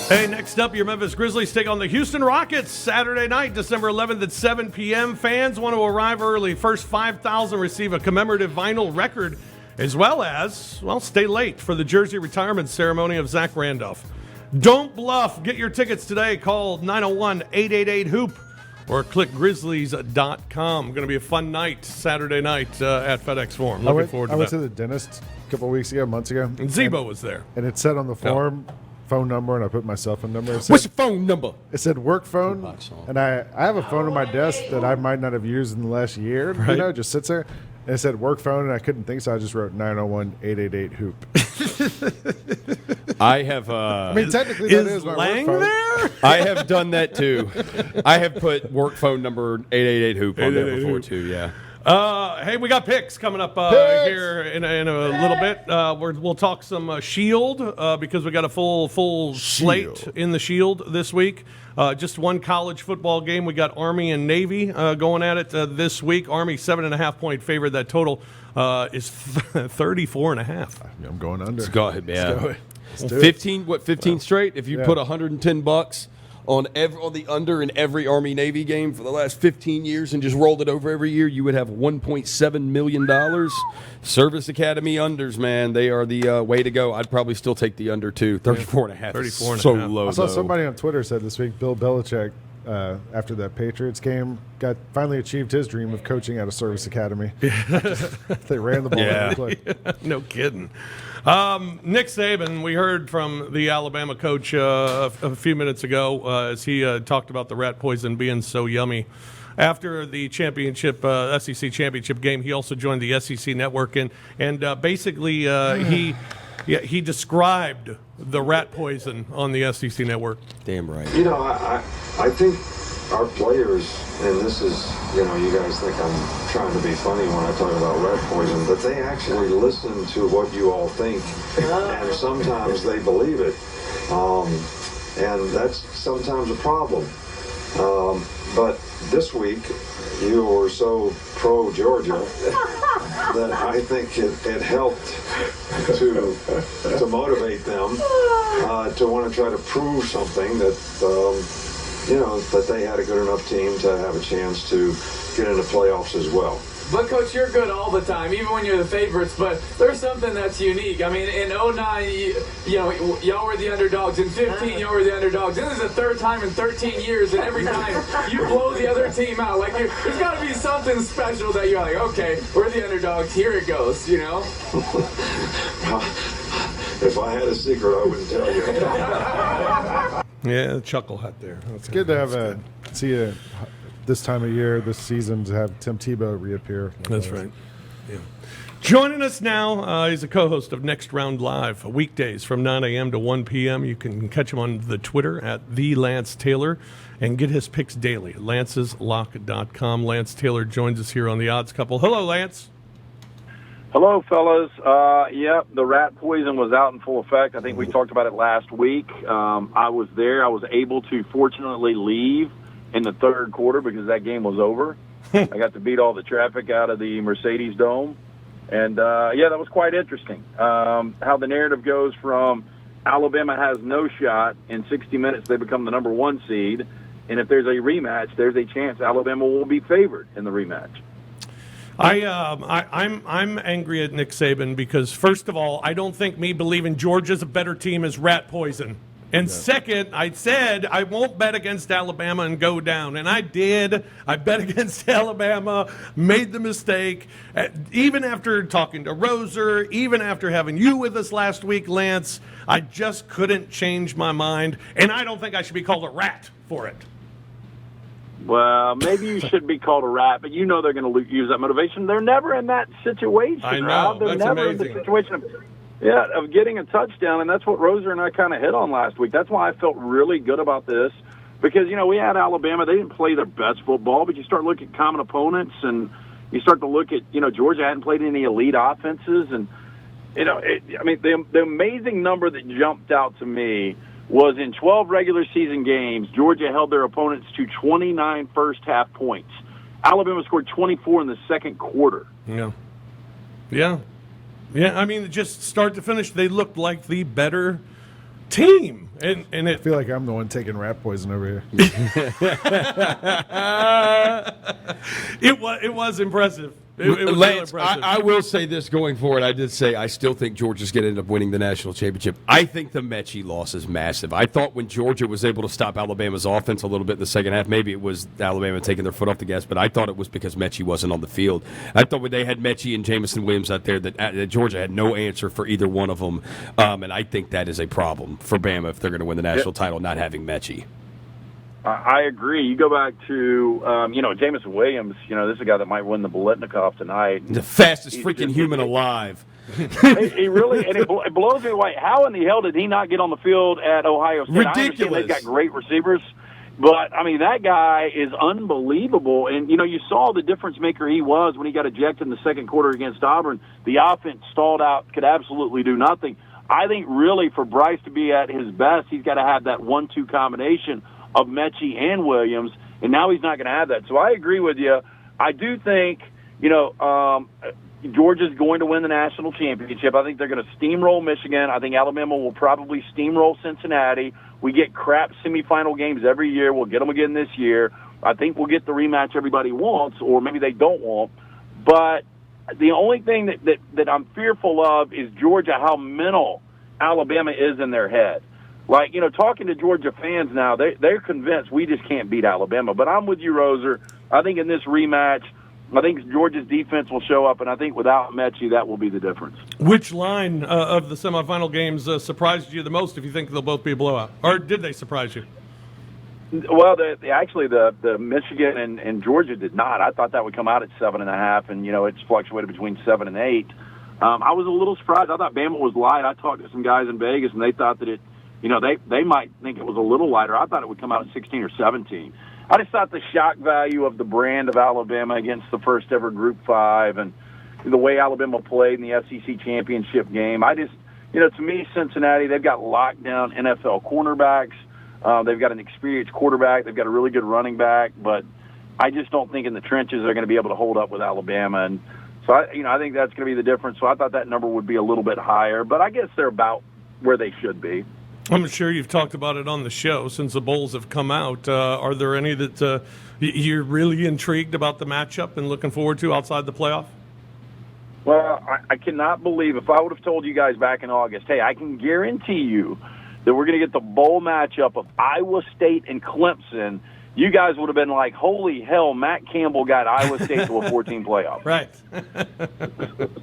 Hey, next up, your Memphis Grizzlies take on the Houston Rockets Saturday night, December 11th at 7 p.m. Fans want to arrive early. First 5,000 receive a commemorative vinyl record, as well as, stay late for the jersey retirement ceremony of Zach Randolph. Don't bluff. Get your tickets today. Call 901-888-HOOP or click grizzlies.com. Going to be a fun night Saturday night at FedEx Forum. Looking forward to that. I went to the dentist a couple of months ago. And Zebo was there. And it said on the form, phone number, and I put my cell phone number. What's your phone number? It said work phone. And I have a phone on my desk that I might not have used in the last year. Right. It just sits there. And it said work phone, and I couldn't think, so I just wrote 901-888-HOOP. I have. Technically, that is my Lang work phone. there? I have done that too. I have put work phone number 888-HOOP on there before too. Yeah. Hey, we got picks coming up here in a little bit. We'll talk some Shield because we got a full slate in the Shield this week. Just one college football game. We got Army and Navy going at it this week. Army 7.5-point favorite. That total is 34.5. I'm going under. Let's go ahead, man. Let's do it. 15 straight. If you put $110 on the under in every Army Navy game for the last 15 years and just rolled it over every year, you would have $1.7 million. Service Academy unders, man, they are the way to go. I'd probably still take the under too. 34.5. 34.5. So low. I saw somebody on Twitter said this week Bill Belichick, after that Patriots game, finally achieved his dream of coaching at a service academy. They ran the ball every play. No kidding. Nick Saban, we heard from the Alabama coach a few minutes ago as he talked about the rat poison being so yummy. After the championship, SEC championship game, he also joined the SEC network, and basically he described the rat poison on the SEC network. Damn right. I think our players, and this is, you guys think I'm trying to be funny when I talk about rat poison, but they actually listen to what you all think, and sometimes they believe it. And that's sometimes a problem. But this week, you were so pro-Georgia that I think it helped to motivate them to want to try to prove something that that they had a good enough team to have a chance to get into playoffs as well. But, Coach, you're good all the time, even when you're the favorites. But there's something that's unique. I mean, in 09, y'all were the underdogs. In 15, y'all were the underdogs. This is the third time in 13 years, and every time you blow the other team out. Like, there's got to be something special that you're like, okay, we're the underdogs. Here it goes, Well, if I had a secret, I wouldn't tell you. Yeah, the chuckle hut there. It's good to have this time of year, this season, to have Tim Tebow reappear. That's right. Yeah. Joining us now, he's a co-host of Next Round Live, weekdays from 9 a.m. to 1 p.m. You can catch him on the Twitter at @TheLanceTaylor and get his picks daily at lanceslock.com. Lance Taylor joins us here on the Odds Couple. Hello, Lance. Hello, fellas. Yep, the rat poison was out in full effect. I think we talked about it last week. I was there. I was able to fortunately leave in the third quarter because that game was over. I got to beat all the traffic out of the Mercedes Dome. And, that was quite interesting. How the narrative goes from Alabama has no shot. In 60 minutes, they become the number 1 seed. And if there's a rematch, there's a chance Alabama will be favored in the rematch. I'm angry at Nick Saban because, first of all, I don't think me believing Georgia's a better team is rat poison. And second, I said I won't bet against Alabama and go down. And I did. I bet against Alabama, made the mistake. Even after talking to Roser, even after having you with us last week, Lance, I just couldn't change my mind. And I don't think I should be called a rat for it. Well, maybe you should be called a rat, but you know they're going to use that motivation. They're never in that situation. I know. Rob. They're That's never amazing. in the situation of getting a touchdown, and that's what Roser and I kind of hit on last week. That's why I felt really good about this because, we had Alabama. They didn't play their best football, but you start looking at common opponents, and you start to look at, Georgia hadn't played any elite offenses. And, the amazing number that jumped out to me was in 12 regular season games, Georgia held their opponents to 29 first-half points. Alabama scored 24 in the second quarter. Yeah. Just start to finish, they looked like the better team. And I feel like I'm the one taking rat poison over here. It was impressive. It was Lance, real impressive. I will say this going forward. I did say I still think Georgia's going to end up winning the national championship. I think the Mechie loss is massive. I thought when Georgia was able to stop Alabama's offense a little bit in the second half, maybe it was Alabama taking their foot off the gas, but I thought it was because Mechie wasn't on the field. I thought when they had Mechie and Jamison Williams out there that Georgia had no answer for either one of them, and I think that is a problem for Bama if they're going to win the national title, not having Mechie. I agree. You go back to, Jamison Williams, this is a guy that might win the Biletnikoff tonight. The fastest freaking human alive. He really, and it blows me away. How in the hell did he not get on the field at Ohio State? Ridiculous. I understand they've got great receivers, but, that guy is unbelievable. And, you saw the difference maker he was when he got ejected in the second quarter against Auburn. The offense stalled out, could absolutely do nothing. I think really for Bryce to be at his best, he's got to have that 1-2 combination of Mechie and Williams, and now he's not going to have that. So I agree with you. I do think, Georgia's going to win the national championship. I think they're going to steamroll Michigan. I think Alabama will probably steamroll Cincinnati. We get crap semifinal games every year. We'll get them again this year. I think we'll get the rematch everybody wants, or maybe they don't want. But the only thing that I'm fearful of is Georgia, how mental Alabama is in their head. Like, talking to Georgia fans now, they're convinced we just can't beat Alabama. But I'm with you, Roser. I think in this rematch, I think Georgia's defense will show up, and I think without Mechie, that will be the difference. Which line of the semifinal games surprised you the most, if you think they'll both be a blowout? Or did they surprise you? Well, the Michigan and Georgia did not. I thought that would come out at 7.5, and, it's fluctuated between 7 and 8. I was a little surprised. I thought Bama was light. I talked to some guys in Vegas, and they thought that they might think it was a little lighter. I thought it would come out at 16 or 17. I just thought the shock value of the brand of Alabama against the first ever Group 5 and the way Alabama played in the SEC championship game. To me, Cincinnati, they've got lockdown NFL cornerbacks. They've got an experienced quarterback. They've got a really good running back. But I just don't think in the trenches they're going to be able to hold up with Alabama. And so, I think that's going to be the difference. So I thought that number would be a little bit higher. But I guess they're about where they should be. I'm sure you've talked about it on the show since the bowls have come out. Are there any that you're really intrigued about the matchup and looking forward to outside the playoff? Well, I cannot believe if I would have told you guys back in August, hey, I can guarantee you that we're going to get the bowl matchup of Iowa State and Clemson, you guys would have been like, holy hell, Matt Campbell got Iowa State to a 14 playoff. Right.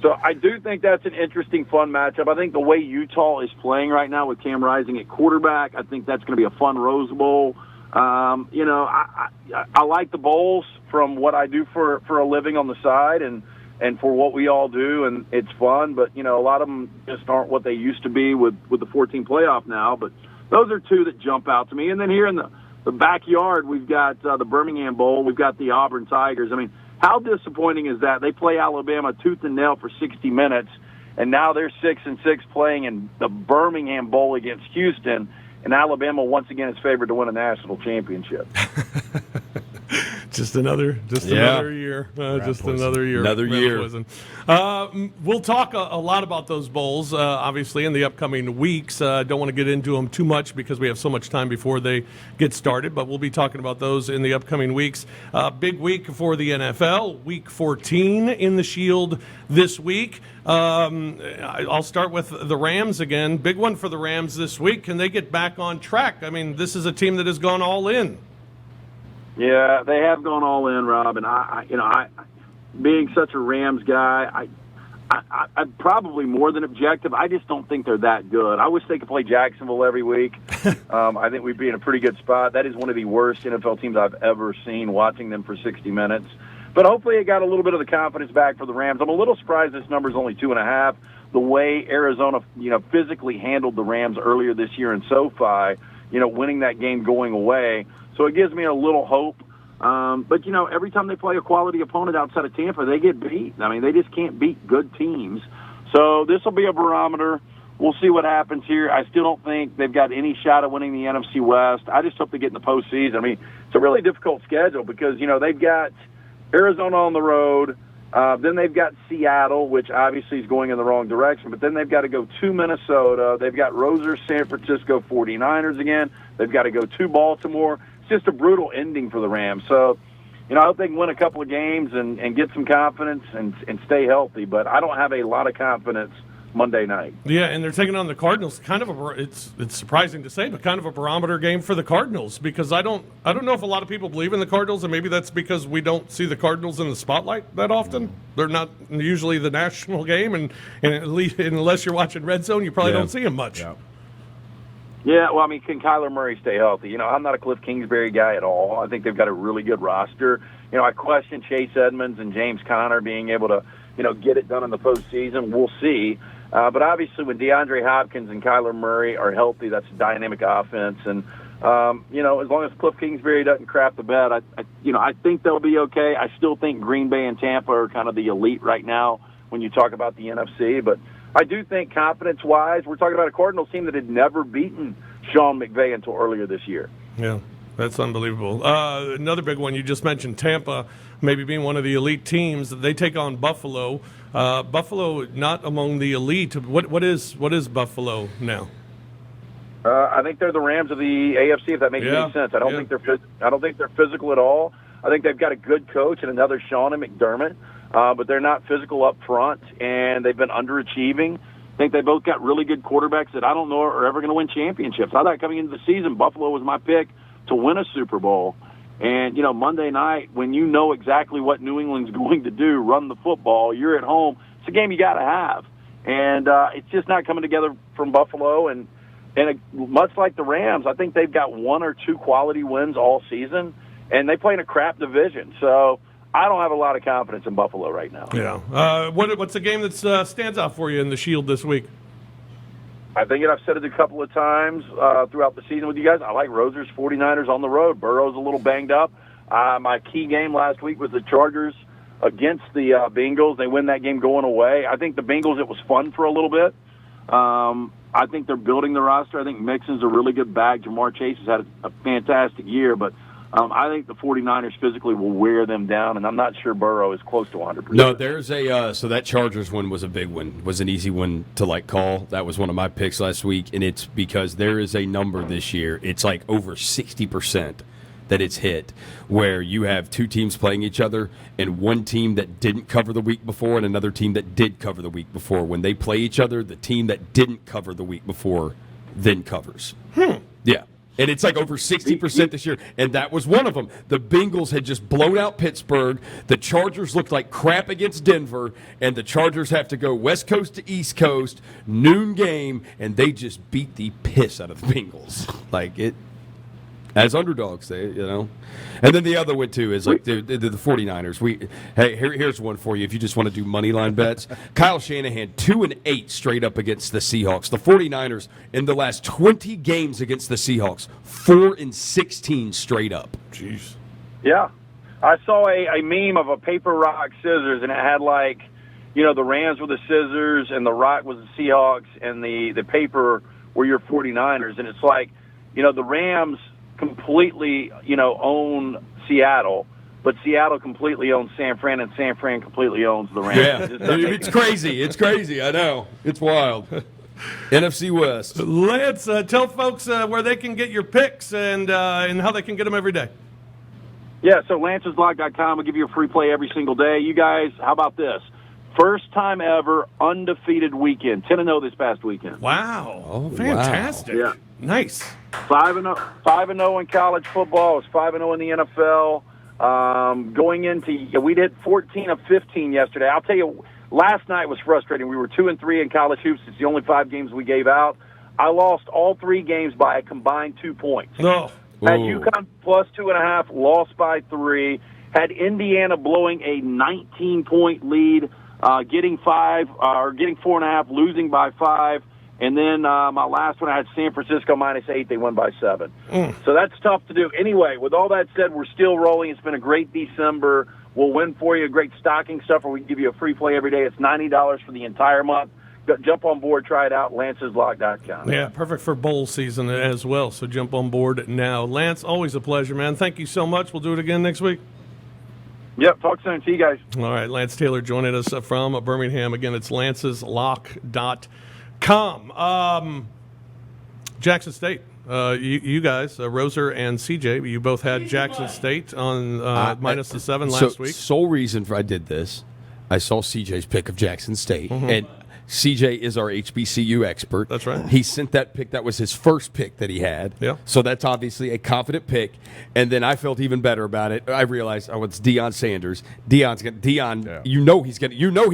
So I do think that's an interesting, fun matchup. I think the way Utah is playing right now with Cam Rising at quarterback, I think that's going to be a fun Rose Bowl. I like the bowls from what I do for a living on the side and for what we all do, and it's fun. But, a lot of them just aren't what they used to be with the 14 playoff now. But those are two that jump out to me. And then here in the backyard, we've got the Birmingham Bowl. We've got the Auburn Tigers. How disappointing is that? They play Alabama tooth and nail for 60 minutes, and now they're 6-6 playing in the Birmingham Bowl against Houston, and Alabama once again is favored to win a national championship. Just another year. Another year. Another year. We'll talk a lot about those bowls, obviously, in the upcoming weeks. Don't want to get into them too much because we have so much time before they get started, but we'll be talking about those in the upcoming weeks. Big week for the NFL, Week 14 in the Shield this week. I'll start with the Rams again. Big one for the Rams this week. Can they get back on track? I mean, this is a team that has gone all in. Yeah, they have gone all in, Rob, and I being such a Rams guy, I'm probably more than objective. I just don't think they're that good. I wish they could play Jacksonville every week. I think we'd be in a pretty good spot. That is one of the worst NFL teams I've ever seen, watching them for 60 minutes. But hopefully it got a little bit of the confidence back for the Rams. I'm a little surprised this number's only 2.5. The way Arizona, physically handled the Rams earlier this year in SoFi, winning that game going away. So it gives me a little hope. But, every time they play a quality opponent outside of Tampa, they get beat. I mean, they just can't beat good teams. So this will be a barometer. We'll see what happens here. I still don't think they've got any shot at winning the NFC West. I just hope they get in the postseason. I mean, it's a really difficult schedule because, they've got Arizona on the road. Then they've got Seattle, which obviously is going in the wrong direction. But then they've got to go to Minnesota. They've got Roser, San Francisco 49ers again. They've got to go to Baltimore. It's just a brutal ending for the Rams. So, I hope they can win a couple of games and get some confidence and stay healthy. But I don't have a lot of confidence Monday night. Yeah, and they're taking on the Cardinals. It's surprising to say, but kind of a barometer game for the Cardinals because I don't know if a lot of people believe in the Cardinals, and maybe that's because we don't see the Cardinals in the spotlight that often. They're not usually the national game, and at least unless you're watching Red Zone, you probably don't see them much. Yeah, well, I mean, can Kyler Murray stay healthy? I'm not a Cliff Kingsbury guy at all. I think they've got a really good roster. I question Chase Edmonds and James Conner being able to, get it done in the postseason. We'll see. But obviously when DeAndre Hopkins and Kyler Murray are healthy, that's a dynamic offense. And, as long as Cliff Kingsbury doesn't crap the bed, I think they'll be okay. I still think Green Bay and Tampa are kind of the elite right now when you talk about the NFC. But I do think confidence-wise, we're talking about a Cardinals team that had never beaten Sean McVay until earlier this year. Yeah, that's unbelievable. Another big one, you just mentioned Tampa maybe being one of the elite teams. They take on Buffalo. Buffalo not among the elite. What is Buffalo now? I think they're the Rams of the AFC, if that makes any sense. I don't think they're physical at all. I think they've got a good coach and another Sean and McDermott. But they're not physical up front, and they've been underachieving. I think they both got really good quarterbacks that I don't know are ever going to win championships. I thought coming into the season, Buffalo was my pick to win a Super Bowl. And, Monday night, when you know exactly what New England's going to do, run the football, you're at home, it's a game you got to have. And it's just not coming together from Buffalo. And much like the Rams, I think they've got one or two quality wins all season, and they play in a crap division. So I don't have a lot of confidence in Buffalo right now. Yeah. What's the game that stands out for you in the Shield this week? I think I've said it a couple of times throughout the season with you guys. I like Roser's 49ers on the road. Burrow's a little banged up. My key game last week was the Chargers against the Bengals. They win that game going away. I think the Bengals, it was fun for a little bit. I think they're building the roster. I think Mixon's a really good back. Jamar Chase has had a fantastic year, but I think the 49ers physically will wear them down, and I'm not sure Burrow is close to 100%. No, there's so that Chargers one was a big one, was an easy one to call. That was one of my picks last week, and it's because there is a number this year. It's like over 60% that it's hit, where you have two teams playing each other, and one team that didn't cover the week before and another team that did cover the week before. When they play each other, the team that didn't cover the week before then covers. Yeah. And it's like over 60% this year, and that was one of them. The Bengals had just blown out Pittsburgh. The Chargers looked like crap against Denver, and the Chargers have to go West Coast to East Coast, noon game, and they just beat the piss out of the Bengals. As underdogs, And then the other one, too, is the 49ers. Here's one for you if you just want to do money line bets. Kyle Shanahan, 2-8 straight up against the Seahawks. The 49ers, in the last 20 games against the Seahawks, 4-16 straight up. Jeez. Yeah. I saw a meme of a paper, rock, scissors, and it had the Rams were the scissors, and the rock was the Seahawks, and the paper were your 49ers. And it's the Rams completely, own Seattle, but Seattle completely owns San Fran, and San Fran completely owns the Rams. Yeah, it's crazy. It's crazy. I know. It's wild. NFC West. Lance, tell folks where they can get your picks and how they can get them every day. Yeah, so lanceslock.com will give you a free play every single day. You guys, how about this? First time ever undefeated weekend. 10-0 this past weekend. Wow. Oh, fantastic. Wow. Yeah. Nice. 5-0 in college football. It's 5-0 in the NFL. Going into, we did 14 of 15 yesterday. I'll tell you, last night was frustrating. We were 2-3 in college hoops. It's the only 5 games we gave out. I lost all 3 games by a combined 2 points. No. Had UConn plus 2.5, lost by 3. Had Indiana blowing a 19-point lead, getting 4.5, losing by 5. And then my last one, I had San Francisco minus 8. They won by 7. So that's tough to do. Anyway, with all that said, we're still rolling. It's been a great December. We'll win for you a great stocking stuffer. We can give you a free play every day. It's $90 for the entire month. Jump on board, try it out, lanceslock.com. Yeah, perfect for bowl season as well, so jump on board now. Lance, always a pleasure, man. Thank you so much. We'll do it again next week. Yep, talk soon. See you guys. All right, Lance Taylor joining us from Birmingham. Again, it's lanceslock.com. Jackson State. You guys, Roser and CJ, you both had Jackson State on minus the 7 last week. Sole reason I did this, I saw CJ's pick of Jackson State, and CJ is our HBCU expert. That's right. He sent that pick. That was his first pick that he had. Yeah. So that's obviously a confident pick. And then I felt even better about it. I realized, it's Deion Sanders. He's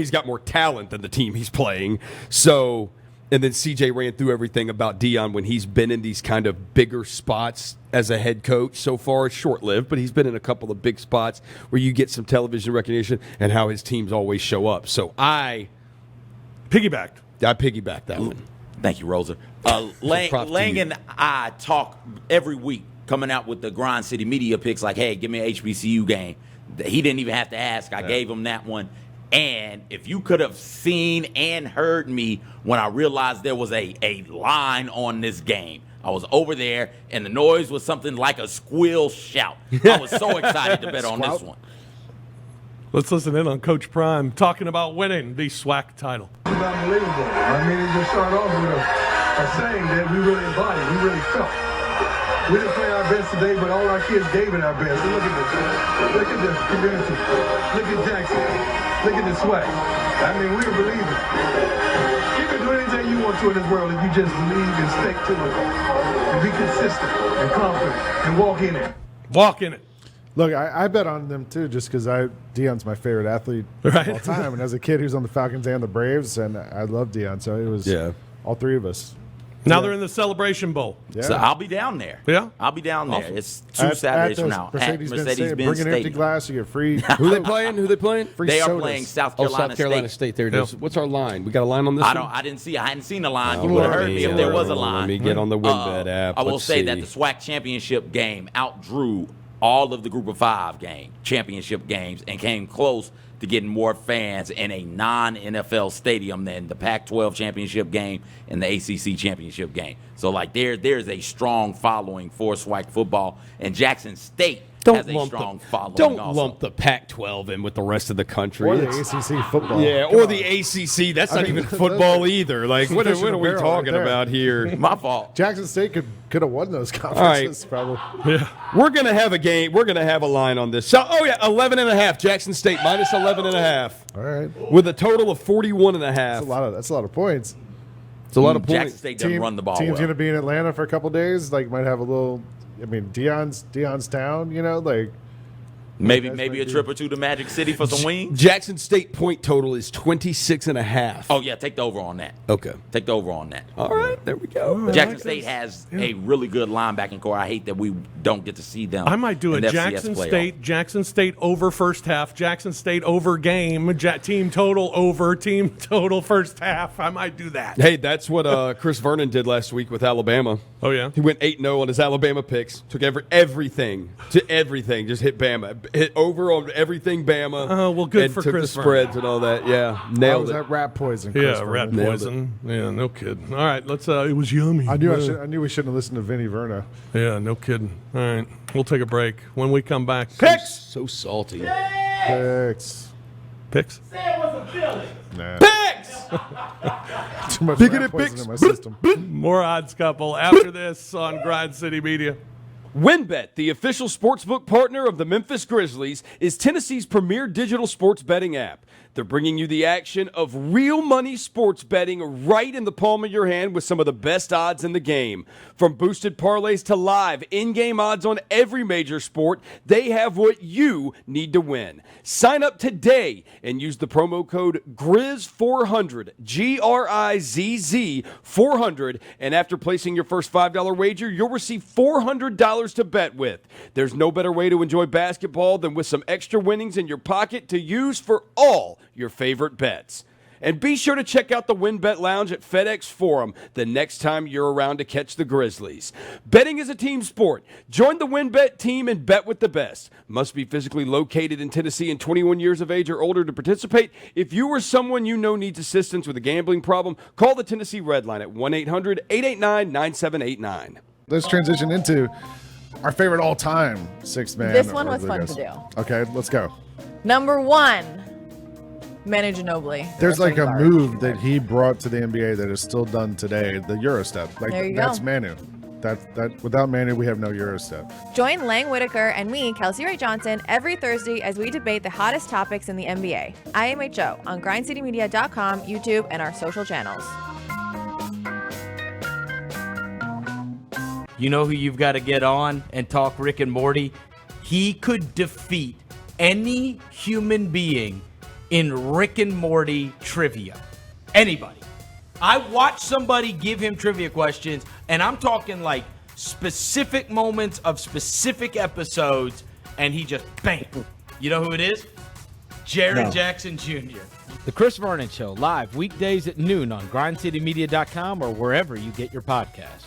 got more talent than the team he's playing. So. And then CJ ran through everything about Deion when he's been in these kind of bigger spots as a head coach. So far, it's short-lived, but he's been in a couple of big spots where you get some television recognition and how his teams always show up. So I piggybacked that one. Thank you, Rosa. Lang and I talk every week coming out with the Grind City media picks like, hey, give me an HBCU game. He didn't even have to ask. I gave him that one. And if you could have seen and heard me when I realized there was a line on this game, I was over there, and the noise was something like a squeal shout. I was so excited to bet on this one. Let's listen in on Coach Prime talking about winning the SWAC title. It's unbelievable. I mean, it just started off with a saying that we really embodied, we really felt. We didn't play our best today, but all our kids gave it our best. And look at this. Look at this community. Look at Jackson. Look at the swag. I mean, we're believers. You can do anything you want to in this world if you just believe and stick to it. And be consistent and confident and walk in it. Walk in it. Look, I bet on them too, just because Deion's my favorite athlete of all time, and as a kid, he was on the Falcons and the Braves, and I love Deion, so it was all 3 of us. Now they're in the Celebration Bowl. Yeah. So I'll be down there. Yeah? I'll be down there. Awesome. It's 2 Saturdays from now at Mercedes-Benz Bring an empty Stadium. glass, you get free. Who they playing? Free They are sodas. playing South Carolina State. There it is. What's our line? We got a line on this one? I hadn't seen the line. You would have heard me if there was a line. Let me get on the WinBet app. I will say that the SWAC championship game outdrew all of the Group of 5 championship games and came close to getting more fans in a non-NFL stadium than the Pac-12 championship game and the ACC championship game. So, there's a strong following for SWAC football, and Jackson State has a strong following. Don't lump the Pac-12 in with the rest of the country. Or the ACC football. Yeah, or the ACC. That's not even football either. What are we talking about here? My fault. Jackson State could have won those conferences, probably. Yeah. We're going to have a game. We're going to have a line on this. So, 11.5. Jackson State minus 11.5. All right. With a total of 41.5. That's a lot of points. It's a lot of points. Jackson State doesn't run the ball Team's well. going to be in Atlanta for a couple days. Might have a little. I mean, Deion's town. Maybe a trip or two to Magic City for some wings. Jackson State point total is 26.5. Oh yeah, take the over on that. Okay, take the over on that. All right, there we go. Jackson State has a really good linebacking core. I hate that we don't get to see them. I might do a Jackson State over first half, Jackson State over game, team total over, team total first half. I might do that. Hey, that's what Chris Vernon did last week with Alabama. Oh yeah, he went 8-0 on his Alabama picks. Took everything, just hit Bama. hit over on everything Bama. Oh, well, good and for took Chris the spreads and all that. Yeah, nailed it. That rat poison? Yeah, rat poison. Yeah, no kidding. All right, let's. It was yummy. I knew we shouldn't have listened to Vinny Verna. Yeah, no kidding. All right, we'll take a break. When we come back, picks. So salty. Picks. Picks. Say it wasn't Philly. Nah. Picks. Too much Bigoted rat poison picks. in my system. More Odds Couple after this on Grind City Media. WynnBET, the official sportsbook partner of the Memphis Grizzlies, is Tennessee's premier digital sports betting app. They're bringing you the action of real money sports betting right in the palm of your hand with some of the best odds in the game. From boosted parlays to live in-game odds on every major sport, they have what you need to win. Sign up today and use the promo code GRIZZ400, GRIZZ 400, and after placing your first $5 wager, you'll receive $400 to bet with. There's no better way to enjoy basketball than with some extra winnings in your pocket to use for all your favorite bets. And be sure to check out the WynnBET Lounge at FedEx Forum the next time you're around to catch the Grizzlies. Betting is a team sport. Join the WynnBET team and bet with the best. Must be physically located in Tennessee and 21 years of age or older to participate. If you or someone you know needs assistance with a gambling problem, call the Tennessee Red Line at 1-800-889-9789. Let's transition into our favorite all-time six-man. This one was fun to do. Okay, let's go. Number 1, Manu Ginobili. There's like a move that he brought to the NBA that is still done today, the Eurostep. Like There you that's go. Manu. That without Manu, we have no Eurostep. Join Lang Whitaker and me, Kelsey Ray Johnson, every Thursday as we debate the hottest topics in the NBA. IMHO on grindcitymedia.com, YouTube, and our social channels. You know who you've got to get on and talk Rick and Morty? He could defeat any human being in Rick and Morty trivia. Anybody. I watched somebody give him trivia questions, and I'm talking like specific moments of specific episodes, and he just bang. You know who it is? Jared Jackson Jr. The Chris Vernon Show, live weekdays at noon on grindcitymedia.com or wherever you get your podcasts.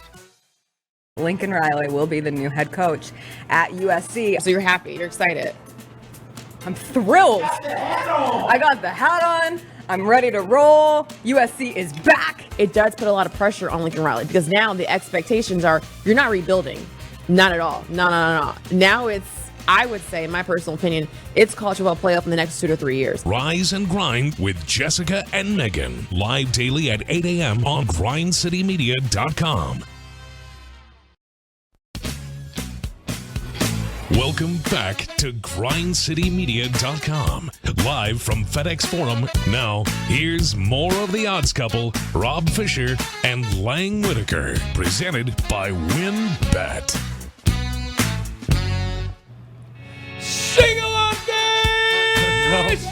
Lincoln Riley will be the new head coach at USC. So you're happy, you're excited. I'm thrilled. I got the hat on. I'm ready to roll. USC is back. It does put a lot of pressure on Lincoln Riley because now the expectations are you're not rebuilding. Not at all. No. Now it's, I would say, in my personal opinion, it's college football playoff in the next 2 to 3 years. Rise and Grind with Jessica and Megan. Live daily at 8 a.m. on grindcitymedia.com. Welcome back to grindcitymedia.com. Live from FedEx Forum. Now, here's more of the Odds Couple, Rob Fisher and Lang Whitaker. Presented by WynnBET. Sing-along days!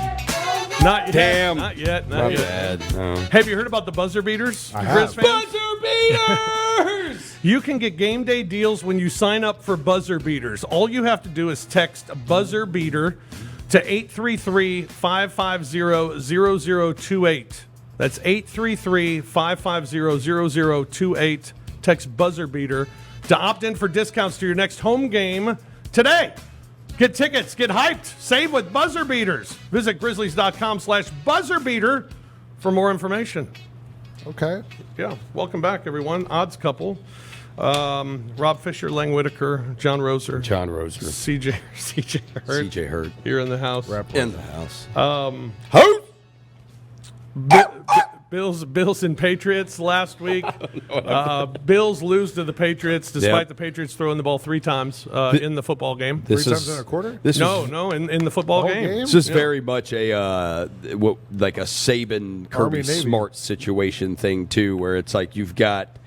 Not yet. Damn. Not yet. Not bad. No. Have you heard about the buzzer beaters? I you have. Grizz fans? Buzzer beaters! You can get game day deals when you sign up for buzzer beaters. All you have to do is text buzzer beater to 833-550-0028. That's 833-550-0028. Text buzzer beater to opt in for discounts to your next home game today. Get tickets, get hyped, save with buzzer beaters. Visit grizzlies.com/buzzer beater for more information. Okay. Yeah. Welcome back, everyone. Odds Couple. Rob Fisher, Lang Whitaker, John Roser. CJ Hurt. CJ Hurt. Here in the house. In the house. Bills and Patriots last week. Bills lose to the Patriots despite the Patriots throwing the ball 3 times in the football game. 3 times in a quarter? No, in the football game. This is very much a like a Saban, Kirby Smart situation thing too, where it's like you've got,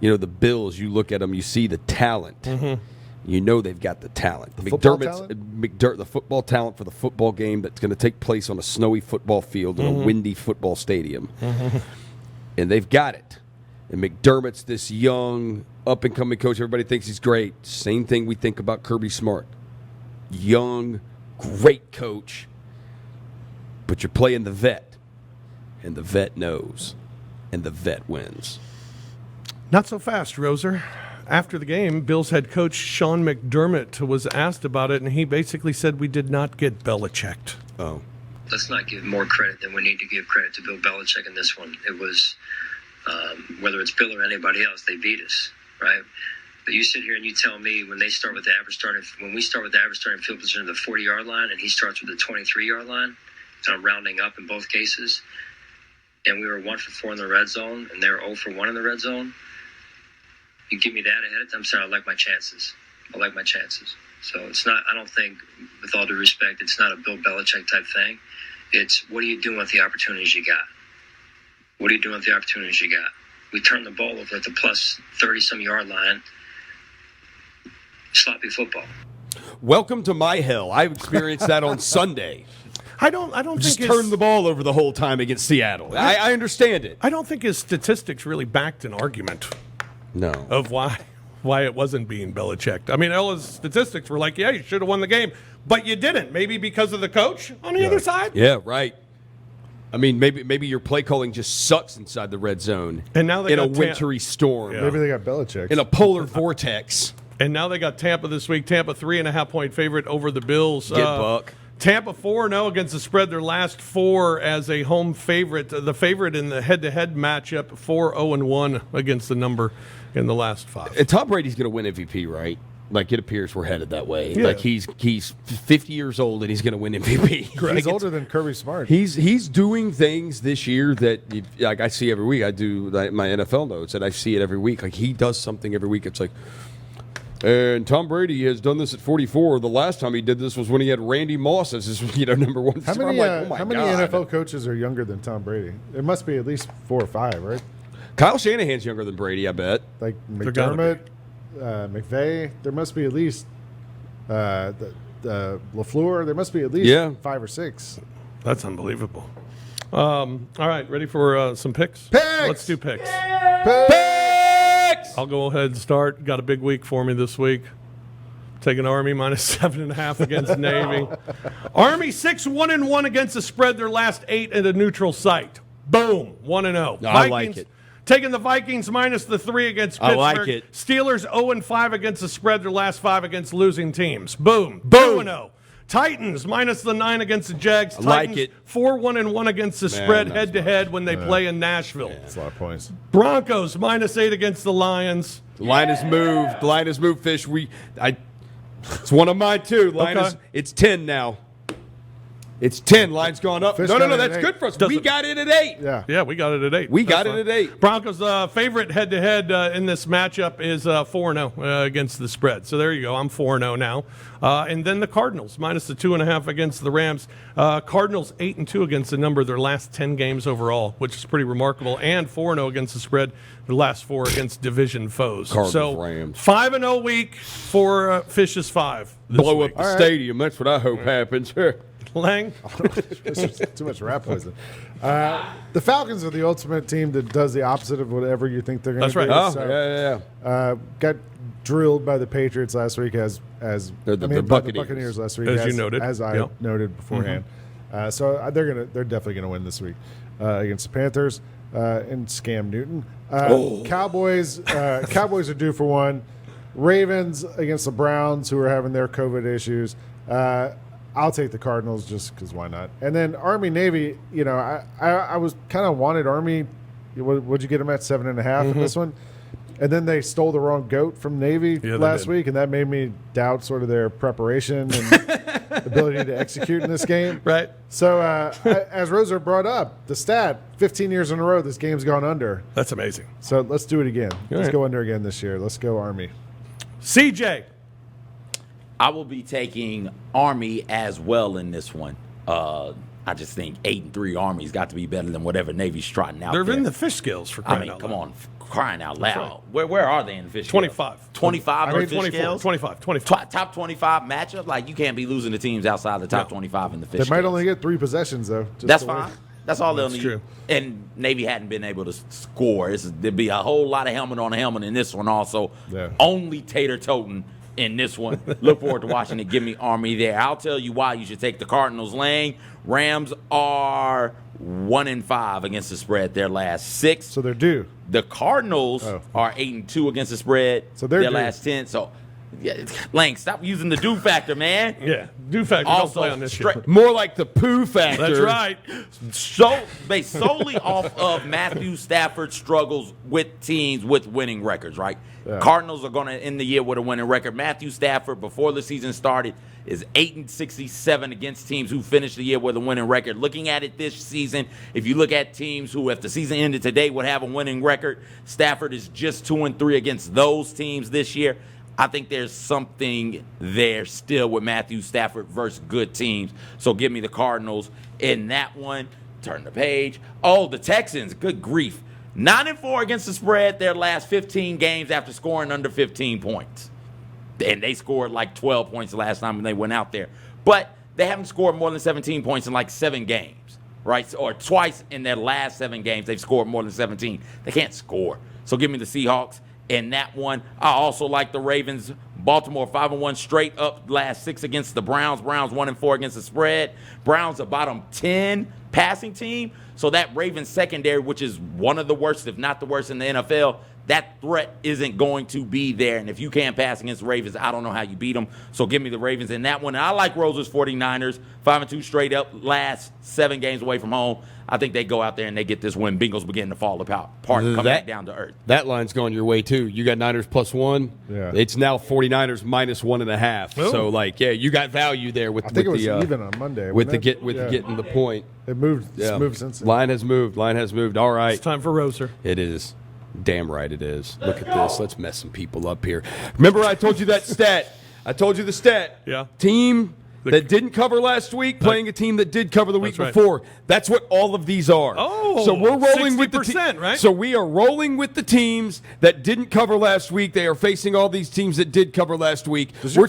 the Bills. You look at them, you see the talent. Mm-hmm. You know they've got the talent. The football talent for the football game that's going to take place on a snowy football field in a windy football stadium. Mm-hmm. And they've got it. And McDermott's this young, up-and-coming coach. Everybody thinks he's great. Same thing we think about Kirby Smart. Young, great coach. But you're playing the vet. And the vet knows. And the vet wins. Not so fast, Roser. after the game, Bills head coach Sean McDermott was asked about it, and he basically said we did not get Belichicked. Oh. Let's not give more credit than we need to give credit to Bill Belichick in this one. It was, whether it's Bill or anybody else, they beat us, right? But you sit here and you tell me when we start with the average starting field position of the 40-yard line, and he starts with the 23-yard line, kind of rounding up in both cases, and we were 1 for 4 in the red zone, and they were 0 for 1 in the red zone. You give me that ahead of time, so I like my chances. So it's not, I don't think, with all due respect, it's not a Bill Belichick type thing. It's what are you doing with the opportunities you got? We turned the ball over at the plus 30-some yard line. Sloppy football. Welcome to my hell. I've experienced that on Sunday. I don't Just think turn the ball over the whole time against Seattle. I understand it. I don't think his statistics really backed an argument. No. Of why it wasn't being Belichicked. I mean, all his statistics were like, yeah, you should have won the game, but you didn't. Maybe because of the coach on the other side. Yeah, right. I mean, maybe your play calling just sucks inside the red zone. And now they in got a wintry storm. Yeah. Maybe they got Belichick in a polar vortex. And now they got Tampa this week. Tampa 3.5-point favorite over the Bills. Get Buck. Tampa 4-0 against the spread. Their last 4 as a home favorite. The favorite in the head-to-head matchup, 4-0-1 against the number in the last 5. And Tom Brady's going to win MVP, right? Like, it appears we're headed that way. Yeah. Like, he's 50 years old and he's going to win MVP. Correct. He's older than Kirby Smart. He's doing things this year that like I see every week. I do my NFL notes and I see it every week. Like, he does something every week. It's like, and Tom Brady has done this at 44. The last time he did this was when he had Randy Moss as his number one. How many NFL coaches are younger than Tom Brady? It must be at least 4 or 5, right? Kyle Shanahan's younger than Brady, I bet. Like McDermott, McVay. There must be at least LaFleur. There must be at least 5 or 6. That's unbelievable. All right, ready for some picks? Let's do picks. I'll go ahead and start. Got a big week for me this week. Taking Army minus 7.5 against Navy. Army 6-1-1 against the spread. Their last 8 at a neutral site. Boom, 1-0. I like it. Taking the Vikings minus the 3 against Pittsburgh. I like it. Steelers 0-5 against the spread. Their last 5 against losing teams. Boom, 2-0. Titans minus the 9 against the Jags. Titans, like it. 4-1-1 against the spread head-to-head when they play in Nashville. That's a lot of points. Broncos minus 8 against the Lions. The line has moved. The line has moved, Fish. It's one of mine, too. It's 10 now. It's 10. Line's gone up. Fish No, got it that's at good 8. for us. We got it at 8. Yeah, we got it at 8. We got it at 8. Broncos' favorite head-to-head in this matchup is 4-0 against the spread. So there you go. I'm 4-0 now. And then the Cardinals, minus the 2.5 against the Rams. Cardinals 8-2 against the number of their last 10 games overall, which is pretty remarkable. And 4-0 against the spread, their last 4 against division foes. Cardinals, Rams. 5-0 week for Fish's 5. Blow up the stadium. That's what I hope happens. Lang? Too much rat poison. The Falcons are the ultimate team that does the opposite of whatever you think they're going to do. That's right. Oh, yeah. Got drilled by the Patriots last week by the Buccaneers last week, as you noted, as I noted beforehand. So they're definitely going to win this week against the Panthers and Scam Newton. Cowboys are due for one. Ravens against the Browns, who are having their COVID issues. I'll take the Cardinals just because why not? And then Army Navy, I was kind of wanted Army. Would you get them at 7.5 in this one? And then they stole the wrong goat from Navy last week, and that made me doubt sort of their preparation and ability to execute in this game. Right. So as Roser brought up, the stat, 15 years in a row, this game's gone under. That's amazing. So let's do it again. Let's go under again this year. Let's go Army. CJ. I will be taking Army as well in this one. I just think 8-3 Army's got to be better than whatever Navy's trotting out there. They're in the fish scales for crying out loud. Come on, crying out loud. Right. Where are they in the fish 25. scales? 25 I mean, fish scales? 25. Top 25 matchup? Like, you can't be losing to teams outside the top 25 in the fish They scales. might only get 3 possessions, though. That's fine. That's all they'll need. True. And Navy hadn't been able to score. There'd be a whole lot of helmet on helmet in this one also. Yeah. Only Tater Toten in this one. Look forward to watching it. Give me Army there. I'll tell you why you should take the Cardinals lane. Rams are 1-5 against the spread their last 6. So they're due. The Cardinals are 8-2 against the spread. So they're their due. last 10. So, yeah, Lang, stop using the do factor, man. Yeah, do factor. Don't play on this shit. More like the poo factor. That's right. So based solely off of Matthew Stafford's struggles with teams with winning records, right? Yeah. Cardinals are going to end the year with a winning record. Matthew Stafford, before the season started, is 8-67 against teams who finished the year with a winning record. Looking at it this season, if you look at teams who, if the season ended today, would have a winning record, Stafford is just 2-3 against those teams this year. I think there's something there still with Matthew Stafford versus good teams. So give me the Cardinals in that one. Turn the page. Oh, the Texans. Good grief. 9-4 against the spread their last 15 games after scoring under 15 points. And they scored like 12 points the last time when they went out there. But they haven't scored more than 17 points in like 7 games, right? Or twice in their last 7 games they've scored more than 17. They can't score. So give me the Seahawks in that one. I also like the Ravens. Baltimore 5-1 straight up last 6 against the Browns. Browns 1-4 against the spread. Browns a bottom 10 passing team. So that Ravens secondary, which is one of the worst, if not the worst in the NFL, that threat isn't going to be there. And if you can't pass against the Ravens, I don't know how you beat them. So give me the Ravens in that one. And I like Rose's 49ers, 5-2 straight up, last 7 games away from home. I think they go out there and they get this win. Bengals begin to fall apart, come back down to earth. That line's going your way, too. You got Niners +1. Yeah. It's now 49ers -1.5. Ooh. So, like, yeah, you got value there with I think with it was the even on Monday. with the wasn't it? getting the point. It moved. It's moved since then. Line has moved. Line has moved. All right. It's time for Roser. It is. Damn right it is. Look at this. Let's mess some people up here. Remember I told you that stat? I told you the stat. Yeah. Team that didn't cover last week playing a team that did cover the week That's right. before. That's what all of these are. Oh, so we're rolling with the 60%, right? So we are rolling with the teams that didn't cover last week. They are facing all these teams that did cover last week. Does your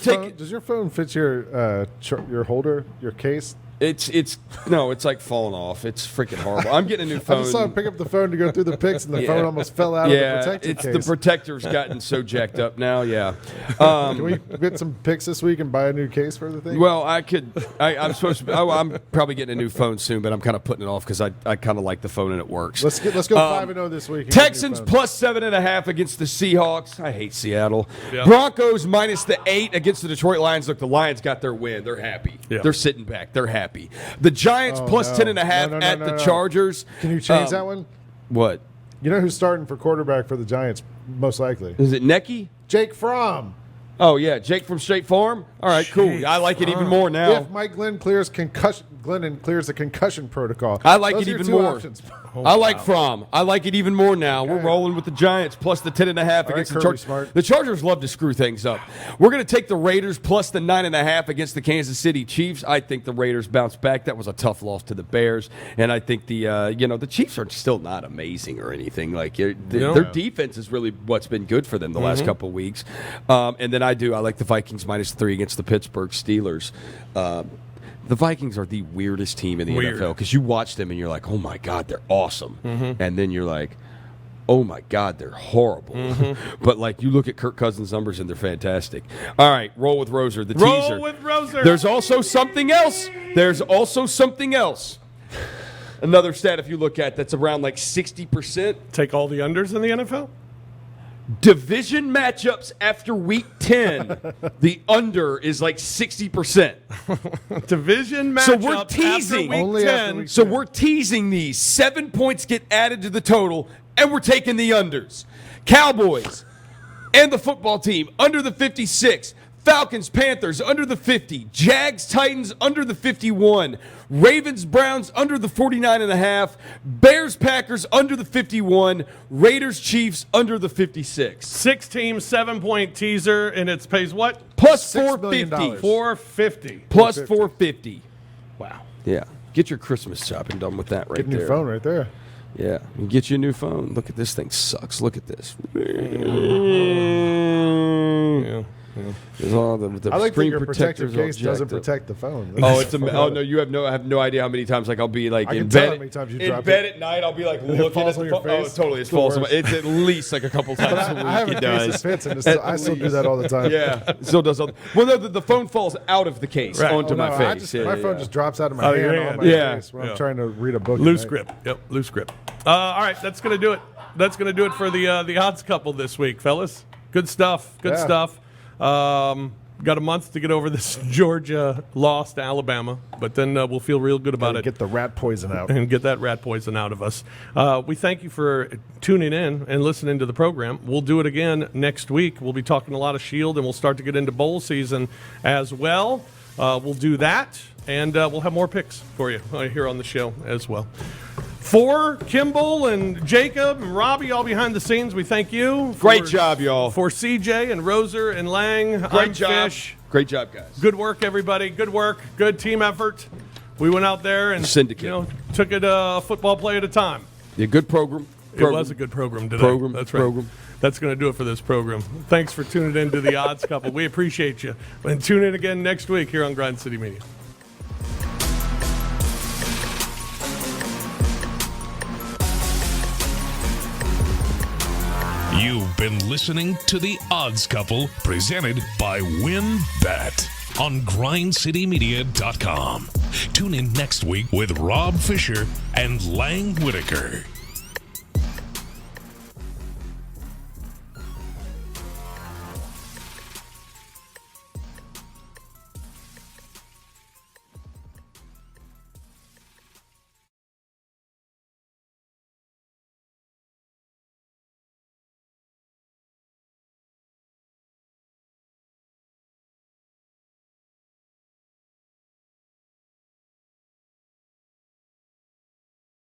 phone fit your holder, your case? It's like falling off. It's freaking horrible. I'm getting a new phone. I just saw him pick up the phone to go through the picks, and the phone almost fell out of the protector case. The protector's gotten so jacked up now. Yeah. Can we get some picks this week and buy a new case for the thing? Well, I could. I'm supposed to. I'm probably getting a new phone soon, but I'm kind of putting it off because I kind of like the phone and it works. Let's go 5-0 this week. Texans +7.5 against the Seahawks. I hate Seattle. Yep. Broncos -8 against the Detroit Lions. Look, the Lions got their win. They're happy. Yep. They're sitting back. They're happy. The Giants +10.5 at the Chargers. Can you change that one? What? You know who's starting for quarterback for the Giants, most likely? Is it Necky? Jake Fromm. Oh, yeah, Jake from State Farm? All right, cool. I like it even more now. If Mike Glennon clears the concussion protocol. I like Those it are your even two more. options. I like Fromm. I like it even more now. Okay. We're rolling with the Giants plus the 10.5 against the Kirby Chargers. Smart. The Chargers love to screw things up. We're going to take the Raiders plus the 9.5 against the Kansas City Chiefs. I think the Raiders bounce back. That was a tough loss to the Bears, and I think the Chiefs are still not amazing or anything. Like their defense is really what's been good for them the last couple of weeks. And then I like the Vikings -3 against the Pittsburgh Steelers. The Vikings are the weirdest team in the NFL because you watch them and you're like, oh, my God, they're awesome. And then you're like, oh, my God, they're horrible. But, like, you look at Kirk Cousins' numbers and they're fantastic. All right, roll with Roser, the teaser. Roll with Roser. There's also something else. Another stat, if you look at, that's around like 60%. Take all the unders in the NFL? Division matchups after week 10, the under is like 60%. Division matchups so we're teasing. after week 10. So we're teasing these. 7 points get added to the total, and we're taking the unders. Cowboys and the football team under the 56. Falcons, Panthers under the 50. Jags, Titans under the 51. Ravens, Browns under the 49.5. Bears, Packers under the 51. Raiders, Chiefs under the 56. 6-team, 7-point teaser, and it pays what? Plus $6 million. $450. $450. Plus $450. Wow. Yeah. Get your Christmas shopping done with that right Get a there. new phone right there. Yeah. And get you a new phone. Look at this thing sucks. Look at this. Yeah. There's all the I like that screen your protective protectors all case doesn't jacked up. protect the phone. Oh, no, you have no idea how many times I'll be like I in can tell bed. how many times you in dropped bed it. at night, I'll be like And it looking falls at on the your phone. Oh, face. totally, It's it the falls. worst. It's at least like a couple times a week. I have a it case does. that fits, and At I still do least. that all the time. Yeah, it still does. Well, no, the phone falls out of the case onto my face. My phone just drops out of my Out of your hand on my hand. face when I'm trying to read a book. Loose at night. grip. Yep, loose grip. All right, that's going to do it. That's going to do it for the odds couple this week, fellas. Good stuff. Good stuff. Got a month to get over this Georgia loss to Alabama, but then we'll feel real good about it. Get the rat poison out. And get that rat poison out of us. We thank you for tuning in and listening to the program. We'll do it again next week. We'll be talking a lot of Shield, and we'll start to get into bowl season as well. We'll do that, and we'll have more picks for you here on the show as well. For Kimball and Jacob and Robbie, all behind the scenes, we thank you. Great job, y'all. For CJ and Roser and Lang, Great I'm job. Fish. Great job, guys. Good work, everybody. Good work. Good team effort. We went out there and Syndicate. took it a football play at a time. Yeah, good program. It was a good program today. That's right. That's going to do it for this program. Thanks for tuning in to the Odds Couple. We appreciate you. And tune in again next week here on Grind City Media. You've been listening to The Odds Couple, presented by WinBet on GrindCityMedia.com. Tune in next week with Rob Fisher and Lang Whitaker.